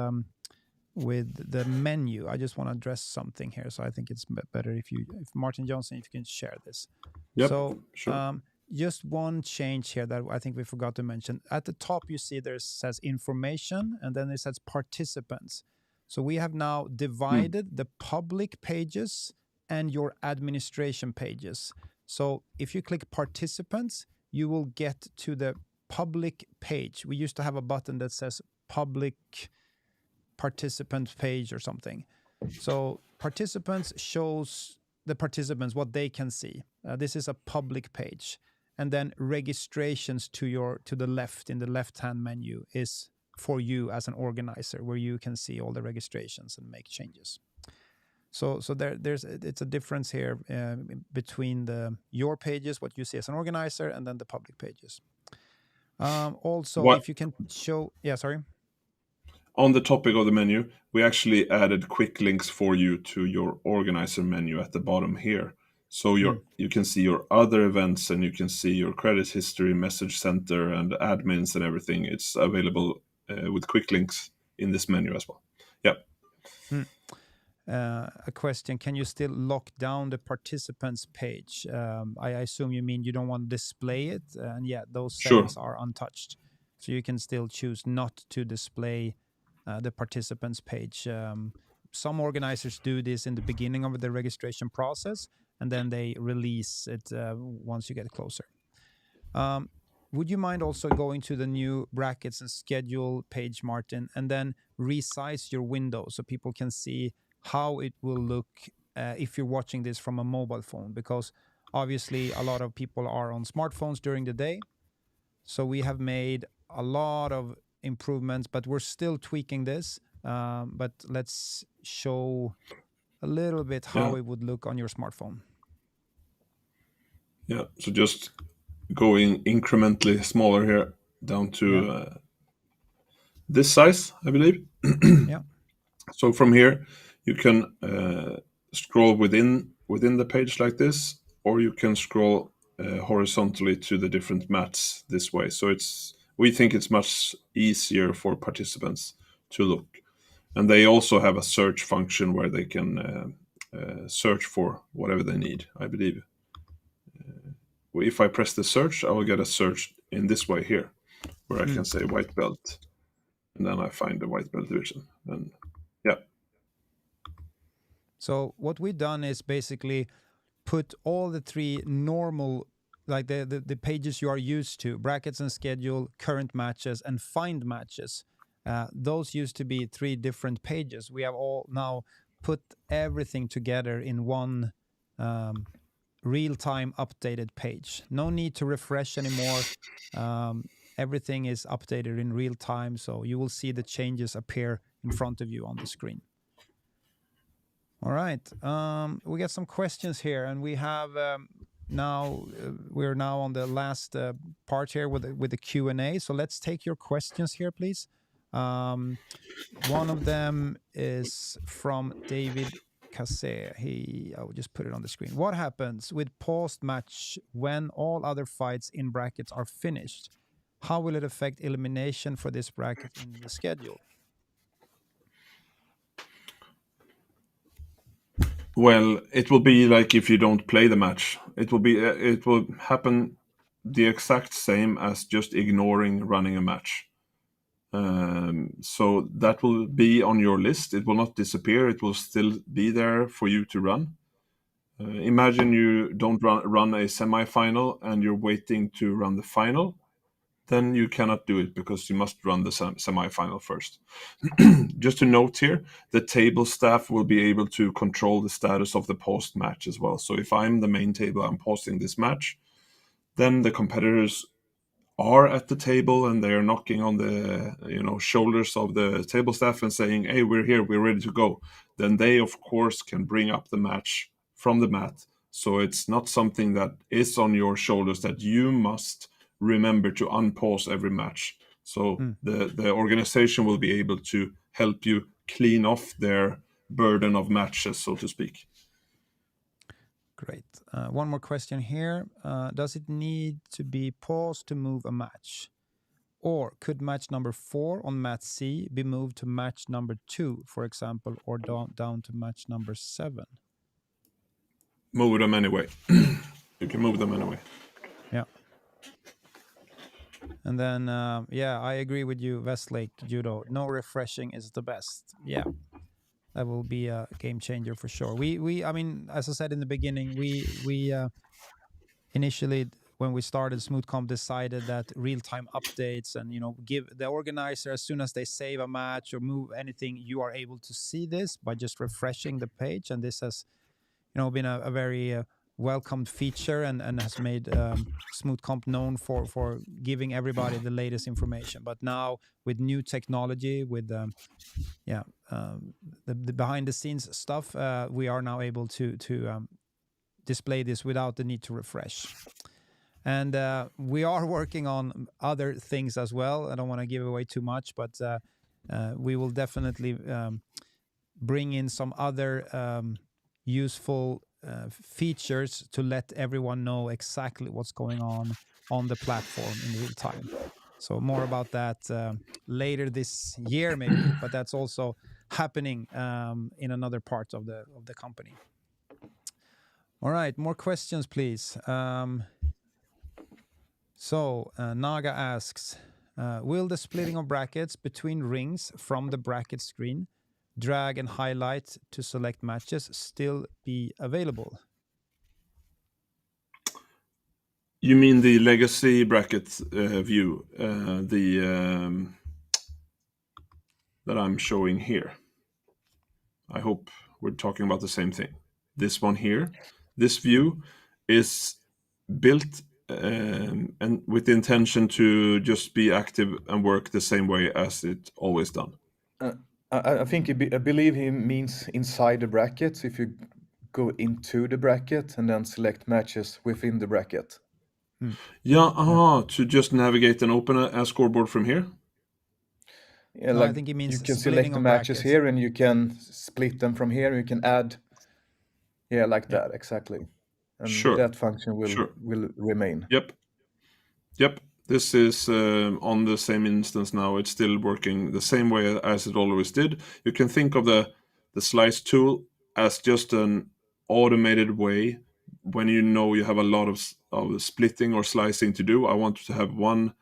with the menu, I just want to address something here. So I think it's better if Martin Johnson, if you can share this. Yep, So sure. just one change here that I think we forgot to mention. At the top, you see there says information, and then it says participants. So we have now divided the public pages and your administration pages. So if you click participants, you will get to the public page. We used to have a button that says public participant page or something. So participants shows the participants what they can see. This is a public page. And then registrations to the left in the left-hand menu is for you as an organizer, where you can see all the registrations and make changes. So it's a difference here between your pages, what you see as an organizer, and then the public pages. Also, if you can show, sorry. On the topic of the menu, we actually added quick links for you to your organizer menu at the bottom here. So you can see your other events, and you can see your credit history, message center, and admins and everything. It's available with quick links in this menu as well. Yeah. A question: can you still lock down the participants page? I assume you mean you don't want to display it, and those settings are untouched. So you can still choose not to display the participants page. Some organizers do this in the beginning of the registration process, and then they release it once you get closer. Would you mind also going to the new brackets and schedule page, Martin, and then resize your window so people can see how it will look if you're watching this from a mobile phone? Because obviously a lot of people are on smartphones during the day. So we have made a lot of improvements, but we're still tweaking this. But let's show a little bit how it would look on your smartphone. Yeah, so just going incrementally smaller here down to this size, I believe. Yeah. So from here, you can scroll within the page like this, or you can scroll horizontally to the different mats this way. So we think it's much easier for participants to look. And they also have a search function where they can search for whatever they need, I believe. If I press the search, I will get a search in this way here, where I can say white belt, and then I find the white belt division. And so what we've done is basically put all the three normal, like the pages you are used to: brackets and schedule, current matches, and find matches. Those used to be three different pages. We have all now put everything together in one real-time updated page. No need to refresh anymore. Everything is updated in real time, so you will see the changes appear in front of you on the screen. All right, we got some questions here, and we have we're now on the last part here with the Q&A. So let's take your questions here, please. One of them is from David Casse. I will just put it on the screen. What happens with post-match when all other fights in brackets are finished? How will it affect elimination for this bracket in the schedule? well, it will be like if you don't play the match. It will happen the exact same as just ignoring running a match. So that will be on your list. It will not disappear. It will still be there for you to run. Imagine you don't run a semi-final and you're waiting to run the final. Then you cannot do it because you must run the semi-final first. Just to note here, the table staff will be able to control the status of the post match as well. So if I'm the main table, I'm posting this match, then the competitors are at the table and they are knocking on the shoulders of the table staff and saying, hey, we're here, we're ready to go. Then they of course can bring up the match from the mat. So it's not something that is on your shoulders that you must remember to unpause every match. So the organization will be able to help you clean off their burden of matches, so to speak. Great. One more question here. Does it need to be paused to move a match? Or could match number 4 on mat C be moved to match number 2, for example, or down to match number 7? Move them anyway. You can move them anyway. Yeah. And then, I agree with you, Westlake Judo. No refreshing is the best. Yeah, that will be a game changer for sure. I mean, as I said in the beginning, we initially, when we started Smoothcomp, decided that real-time updates and, give the organizer, as soon as they save a match or move anything, you are able to see this by just refreshing the page. And this has, been a very welcomed feature and has made Smoothcomp known for giving everybody the latest information. But now with new technology, with the behind the scenes stuff, we are now able to display this without the need to refresh. And we are working on other things as well. I don't want to give away too much, but we will definitely bring in some other useful features to let everyone know exactly what's going on the platform in real time. So more about that later this year, maybe. But that's also happening in another part of the company. All right, more questions, please. Naga asks, will the splitting of brackets between rings from the bracket screen, drag and highlight to select matches still be available? You mean the legacy bracket view, that I'm showing here? I hope we're talking about the same thing. This one here, this view is built and with the intention to just be active and work the same way as it always done. I think I believe he means inside the bracket. If you go into the bracket and then select matches within the bracket. To just navigate and open a scoreboard from here. Yeah, No, like I think he means you can splitting select the of matches brackets. here, and you can split them from here. You can add, like that exactly, and Sure. that function will remain. Yep. This is on the same instance now. It's still working the same way as it always did. You can think of the slice tool as just an automated way when you have a lot of splitting or slicing to do. I want to have one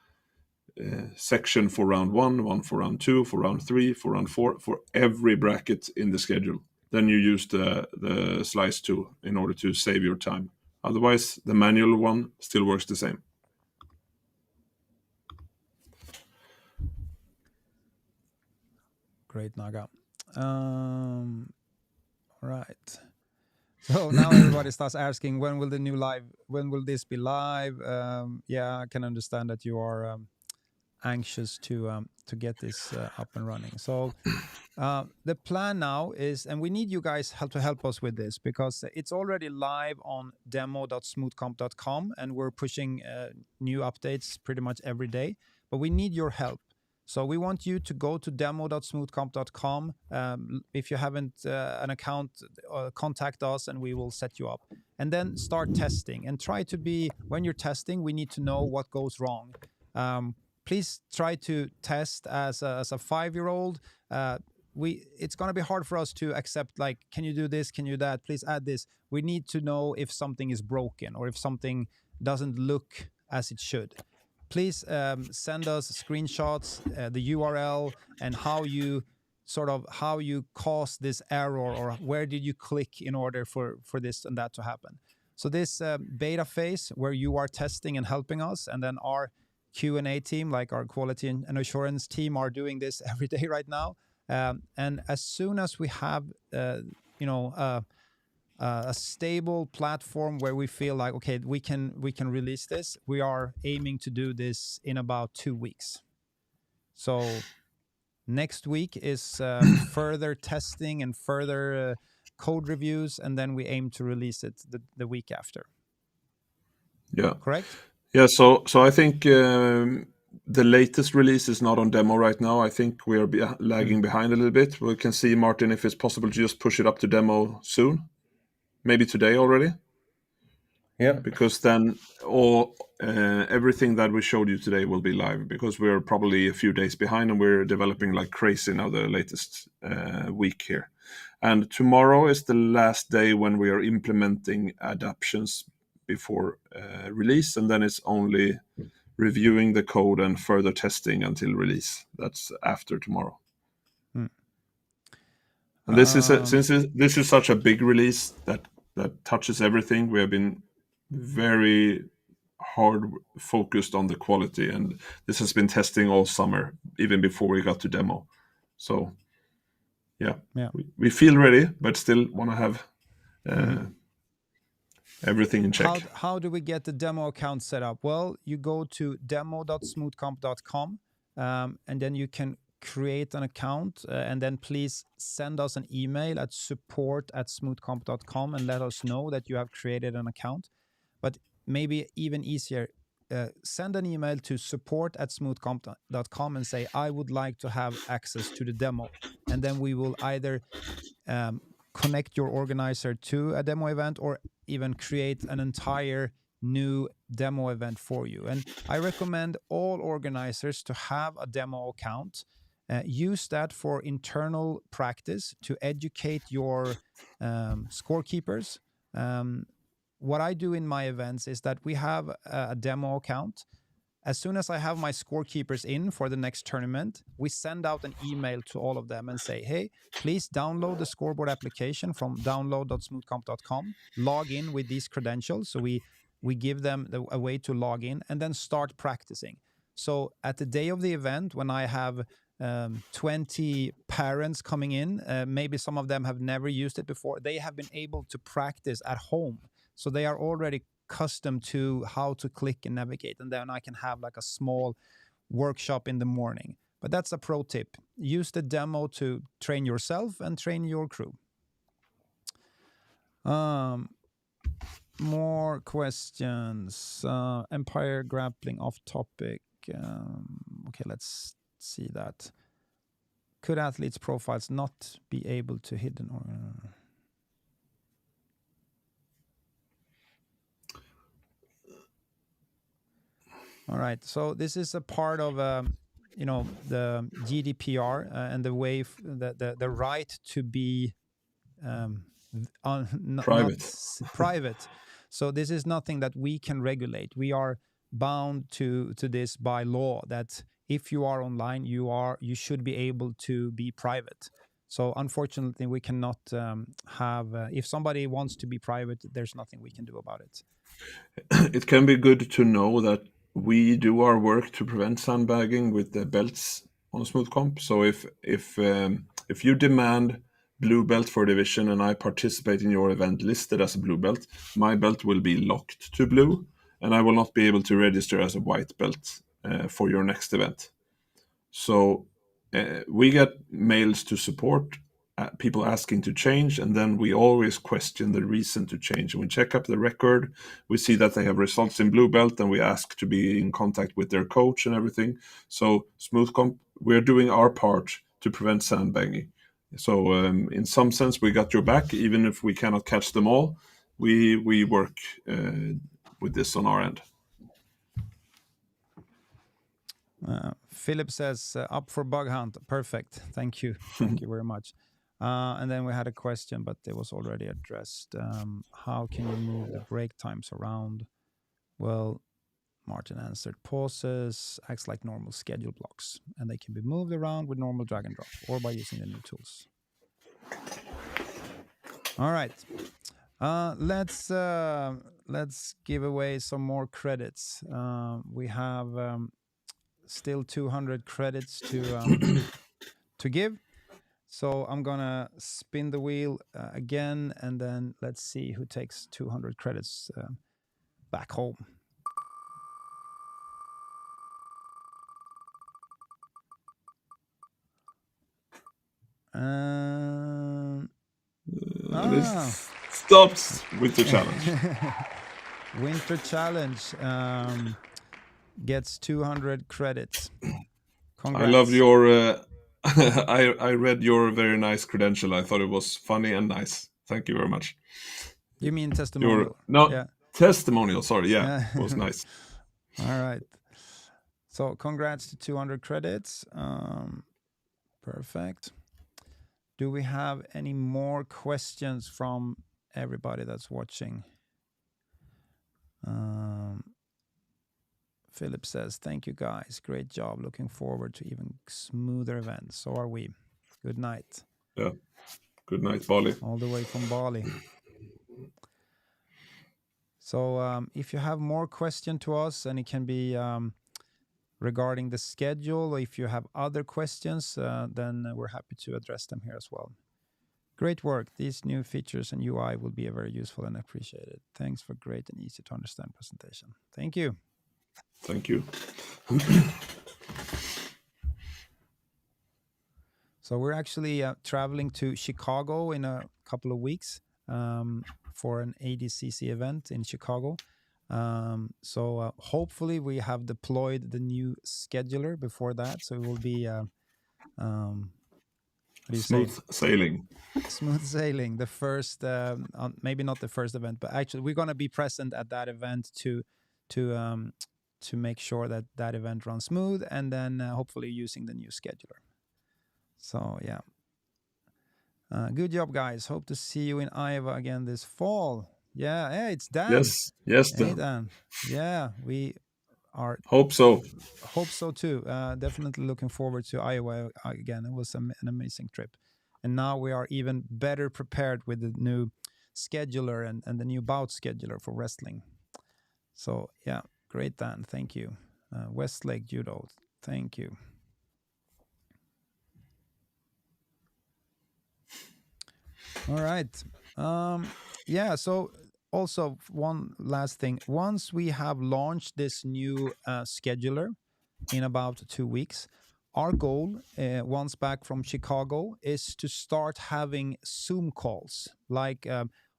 section for round 1, one for round 2, for round 3, for round 4, for every bracket in the schedule. Then you use the slice tool in order to save your time. Otherwise, the manual one still works the same. Great, Naga. All right. So now everybody starts asking, when will this be live? I can understand that you are anxious to get this up and running. So the plan now is, and we need you guys to help us with this, because it's already live on demo.smoothcomp.com, and we're pushing new updates pretty much every day, but we need your help. So we want you to go to demo.smoothcomp.com. If you haven't an account, contact us and we will set you up. And then start testing, and try to be, when you're testing, we need to know what goes wrong. Please try to test as a 5-year-old. It's going to be hard for us to accept, like, can you do this? Can you do that? Please add this. We need to know if something is broken or if something doesn't look as it should. Please send us screenshots, the URL, and how you caused this error, or where did you click in order for this and that to happen. So this beta phase where you are testing and helping us, and then our Q&A team, like our quality and assurance team, are doing this every day right now. And as soon as we have a stable platform where we feel like, okay, we can release this, we are aiming to do this in about 2 weeks. So next week is further testing and further code reviews, and then we aim to release it the week after. Yeah. Correct? Yeah, so I think the latest release is not on demo right now. I think we are lagging behind a little bit. We can see, Martin, if it's possible to just push it up to demo soon. Maybe today already? Yeah. because then everything that we showed you today will be live, because we're probably a few days behind and we're developing like crazy now the latest week here. And tomorrow is the last day when we are implementing adaptations before release, and then it's only reviewing the code and further testing until release. That's after tomorrow. And this is since this is such a big release that touches everything, we have been very hard focused on the quality, and this has been testing all summer, even before we got to demo. So yeah. We feel ready, but still want to have everything in check. How do we get the demo account set up? Well, you go to demo.smoothcomp.com, and then you can create an account, and then please send us an email at support@smoothcomp.com and let us know that you have created an account. But maybe even easier, send an email to support@smoothcomp.com and say, I would like to have access to the demo. And then we will either connect your organizer to a demo event or even create an entire new demo event for you. And I recommend all organizers to have a demo account. Use that for internal practice to educate your scorekeepers. What I do in my events is that we have a demo account. As soon as I have my scorekeepers in for the next tournament, we send out an email to all of them and say, hey, please download the scoreboard application from download.smoothcomp.com, log in with these credentials. So we give them a way to log in and then start practicing. So at the day of the event, when I have 20 parents coming in, maybe some of them have never used it before, they have been able to practice at home. So they are already accustomed to how to click and navigate, and then I can have like a small workshop in the morning. But that's a pro tip. Use the demo to train yourself and train your crew. More questions. Empire grappling off topic. Okay, let's see that. Could athletes' profiles not be able to hidden or... All right. So this is a part of, the GDPR and the way the right to be private. So this is nothing that we can regulate. We are bound to this by law. That if you are online, you should be able to be private. So unfortunately, we cannot have. If somebody wants to be private, there's nothing we can do about it. It can be good to know that we do our work to prevent sandbagging with the belts on Smoothcomp. So if you demand blue belt for division and I participate in your event listed as a blue belt, my belt will be locked to blue, and I will not be able to register as a white belt for your next event. So we get mails to support, people asking to change, and then we always question the reason to change. And we check up the record, we see that they have results in blue belt, and we ask to be in contact with their coach and everything. So Smoothcomp, we're doing our part to prevent sandbagging. So in some sense, we got your back, even if we cannot catch them all. We work with this on our end. Philip says, up for bug hunt. Perfect. Thank you. Thank you very much. And then we had a question, but it was already addressed. How can you move the break times around? Well, Martin answered, pauses acts like normal schedule blocks, and they can be moved around with normal drag and drop or by using the new tools. All right. Let's give away some more credits. We have still 200 credits to give. So I'm gonna spin the wheel again, and then let's see who takes 200 credits back home. This stops Winter Challenge. Winter Challenge gets 200 credits. Congrats. I love your... I read your very nice credential. I thought it was funny and nice. Thank you very much. You mean testimonial? No, yeah. Testimonial, sorry. Yeah, it was nice. All right. So congrats to 200 credits. Perfect. Do we have any more questions from everybody that's watching? Philip says, thank you guys. Great job. Looking forward to even smoother events. So are we. Good night. Yeah. Good night, Bali. All the way from Bali. So if you have more questions to us, and it can be regarding the schedule, or if you have other questions, then we're happy to address them here as well. Great work. These new features and UI will be very useful and appreciated. Thanks for great and easy to understand presentation. Thank you. Thank you. So we're actually traveling to Chicago in a couple of weeks for an ADCC event in Chicago. So hopefully we have deployed the new scheduler before that. So it will be smooth sailing. Smooth sailing. The first, maybe not the first event, but actually we're going to be present at that event to make sure that that event runs smooth, and then hopefully using the new scheduler. So yeah, good job, guys. Hope to see you in Iowa again this fall. Yeah, hey, it's Dan. Yes, hey, Dan. Dan. Yeah, we are. Hope so. Hope so too. Definitely looking forward to Iowa again. It was an amazing trip. And now we are even better prepared with the new scheduler and the new Bout scheduler for wrestling. So yeah, great, Dan. Thank you. Westlake Judo. Thank you. All right. Yeah, so also one last thing. Once we have launched this new scheduler in about 2 weeks, our goal, once back from Chicago, is to start having Zoom calls. Like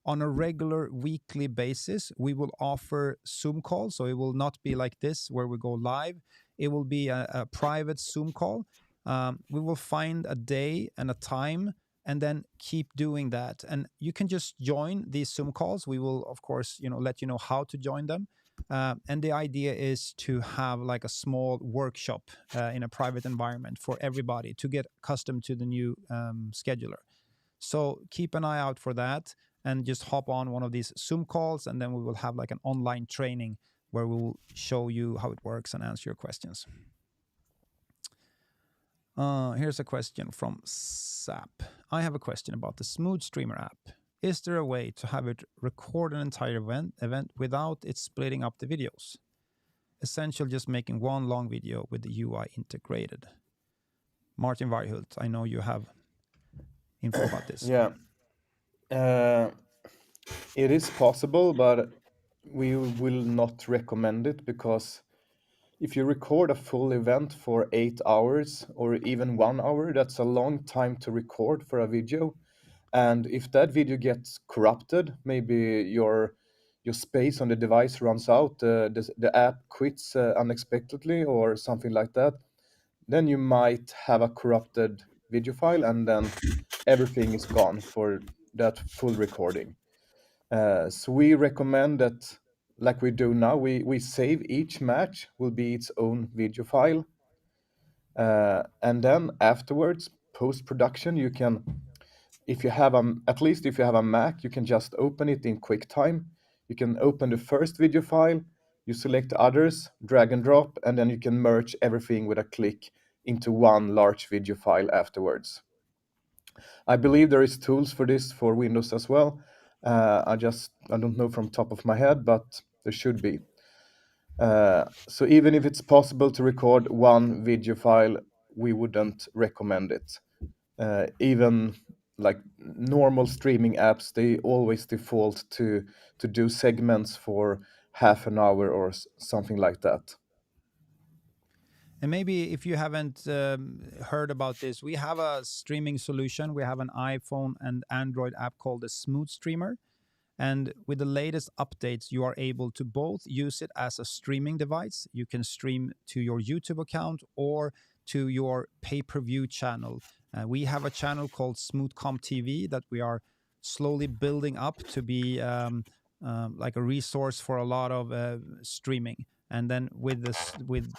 on a regular weekly basis, we will offer Zoom calls. So it will not be like this where we go live. It will be a private Zoom call. We will find a day and a time and then keep doing that. And you can just join these Zoom calls. We will, of course, let you know how to join them. And the idea is to have like a small workshop in a private environment for everybody to get accustomed to the new scheduler. So keep an eye out for that and just hop on one of these Zoom calls, and then we will have like an online training where we will show you how it works and answer your questions. Here's a question from SAP. I have a question about the Smooth Streamer app. Is there a way to have it record an entire event without it splitting up the videos? Essentially just making one long video with the UI integrated. Martin Varghult, I know you have info about this. Yeah. It is possible, but we will not recommend it, because if you record a full event for 8 hours or even 1 hour, that's a long time to record for a video. And if that video gets corrupted, maybe your space on the device runs out, the app quits unexpectedly or something like that, then you might have a corrupted video file, and then everything is gone for that full recording. So we recommend that, like we do now, we save each match will be its own video file. And then afterwards, post-production, you can, if you have at least if you have a Mac, you can just open it in QuickTime. You can open the first video file, you select others, drag and drop, and then you can merge everything with a click into one large video file afterwards. I believe there is tools for this for Windows as well. I don't know from top of my head, but there should be. So even if it's possible to record one video file, we wouldn't recommend it. Even like normal streaming apps, they always default to do segments for half an hour or something like that. And maybe if you haven't heard about this, we have a streaming solution. We have an iPhone and Android app called the Smooth Streamer. And with the latest updates, you are able to both use it as a streaming device. You can stream to your YouTube account or to your pay-per-view channel. We have a channel called Smoothcomp TV that we are slowly building up to be like a resource for a lot of streaming. And then with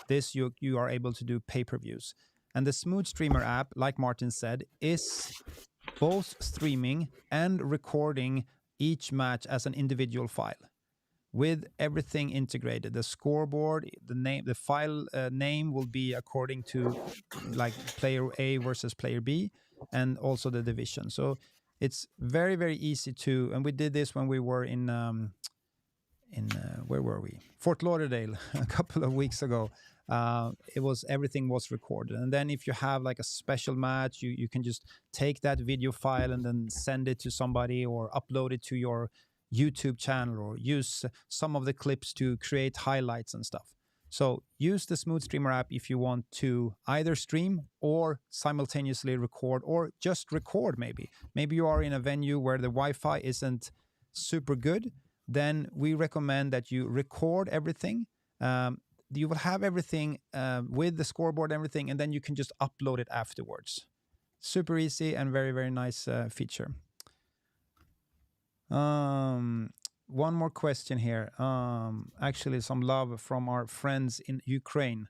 this, you are able to do pay-per-views. And the Smooth Streamer app, like Martin said, is both streaming and recording each match as an individual file, with everything integrated. The scoreboard, the file name will be according to like player A versus player B, and also the division. So it's very, very easy to, and we did this when we were in where were we? Fort Lauderdale a couple of weeks ago. Everything was recorded. And then if you have like a special match, you can just take that video file and then send it to somebody or upload it to your YouTube channel, or use some of the clips to create highlights and stuff. So use the Smooth Streamer app if you want to either stream or simultaneously record, or just record maybe. Maybe you are in a venue where the Wi-Fi isn't super good. Then we recommend that you record everything. You will have everything with the scoreboard and everything, and then you can just upload it afterwards. Super easy and very, very nice feature. One more question here. Actually, some love from our friends in Ukraine.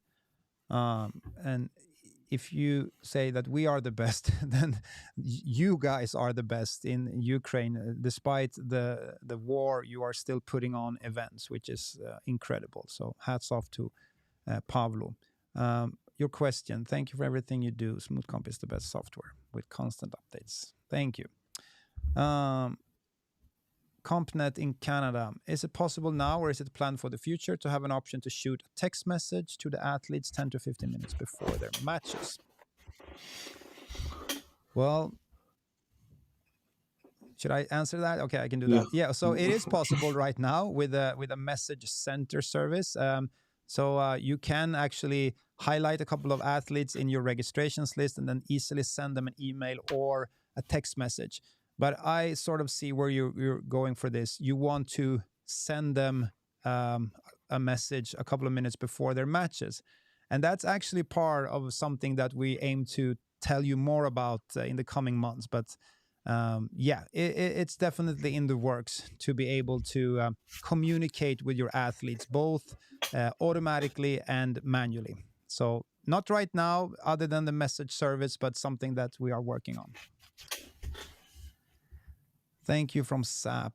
And if you say that we are the best, then you guys are the best in Ukraine. Despite the war, you are still putting on events, which is incredible. So hats off to Pavlo. Your question. Thank you for everything you do. Smoothcomp is the best software with constant updates. Thank you. CompNet in Canada. Is it possible now, or is it planned for the future, to have an option to shoot a text message to the athletes 10 to 15 minutes before their matches? Well, should I answer that? Okay, I can do that. Yeah, so it is possible right now with a message center service. So you can actually highlight a couple of athletes in your registrations list and then easily send them an email or a text message. But I sort of see where you're going for this. You want to send them a message a couple of minutes before their matches. And that's actually part of something that we aim to tell you more about in the coming months. But yeah, it's definitely in the works to be able to communicate with your athletes, both automatically and manually. So not right now, other than the message service, but something that we are working on. Thank you from SAP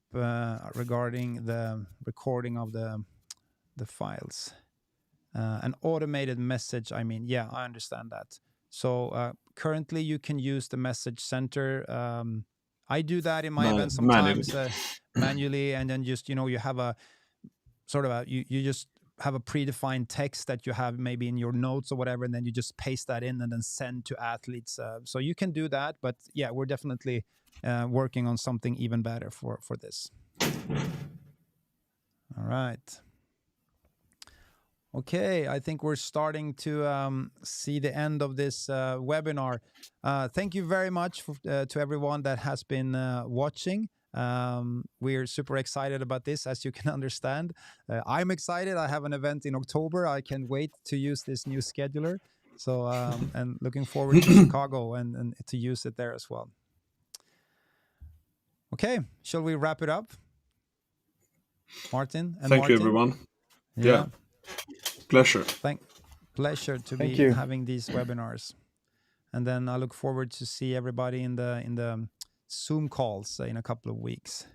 regarding the recording of the files. An automated message, I mean, yeah, I understand that. So currently you can use the message center. I do that in my events sometimes manually, and then just, you have a sort of you just have a predefined text that you have maybe in your notes or whatever, and then you just paste that in and then send to athletes. So you can do that, but yeah, we're definitely working on something even better for this. All right. Okay, I think we're starting to see the end of this webinar. Thank you very much to everyone that has been watching. We're super excited about this, as you can understand. I'm excited. I have an event in October. I can't wait to use this new scheduler. So, and looking forward to Chicago and to use it there as well. Okay, shall we wrap it up? Martin and Thank you, everyone. Yeah. Pleasure. Pleasure to be having these webinars. And then I look forward to see everybody in the Zoom calls in a couple of weeks.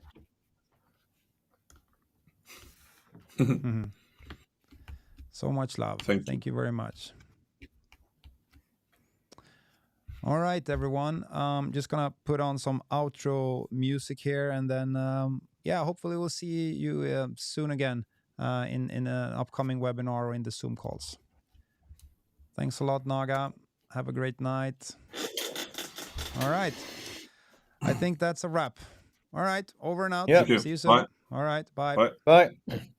So much love. Thank you very much. All right, everyone. Just gonna put on some outro music here, and then yeah, hopefully we'll see you soon again in an upcoming webinar or in the Zoom calls. Thanks a lot, Naga. Have a great night. All right. I think that's a wrap. All right, over and out. Yeah. See you soon. Bye. All right, bye. Bye. Bye.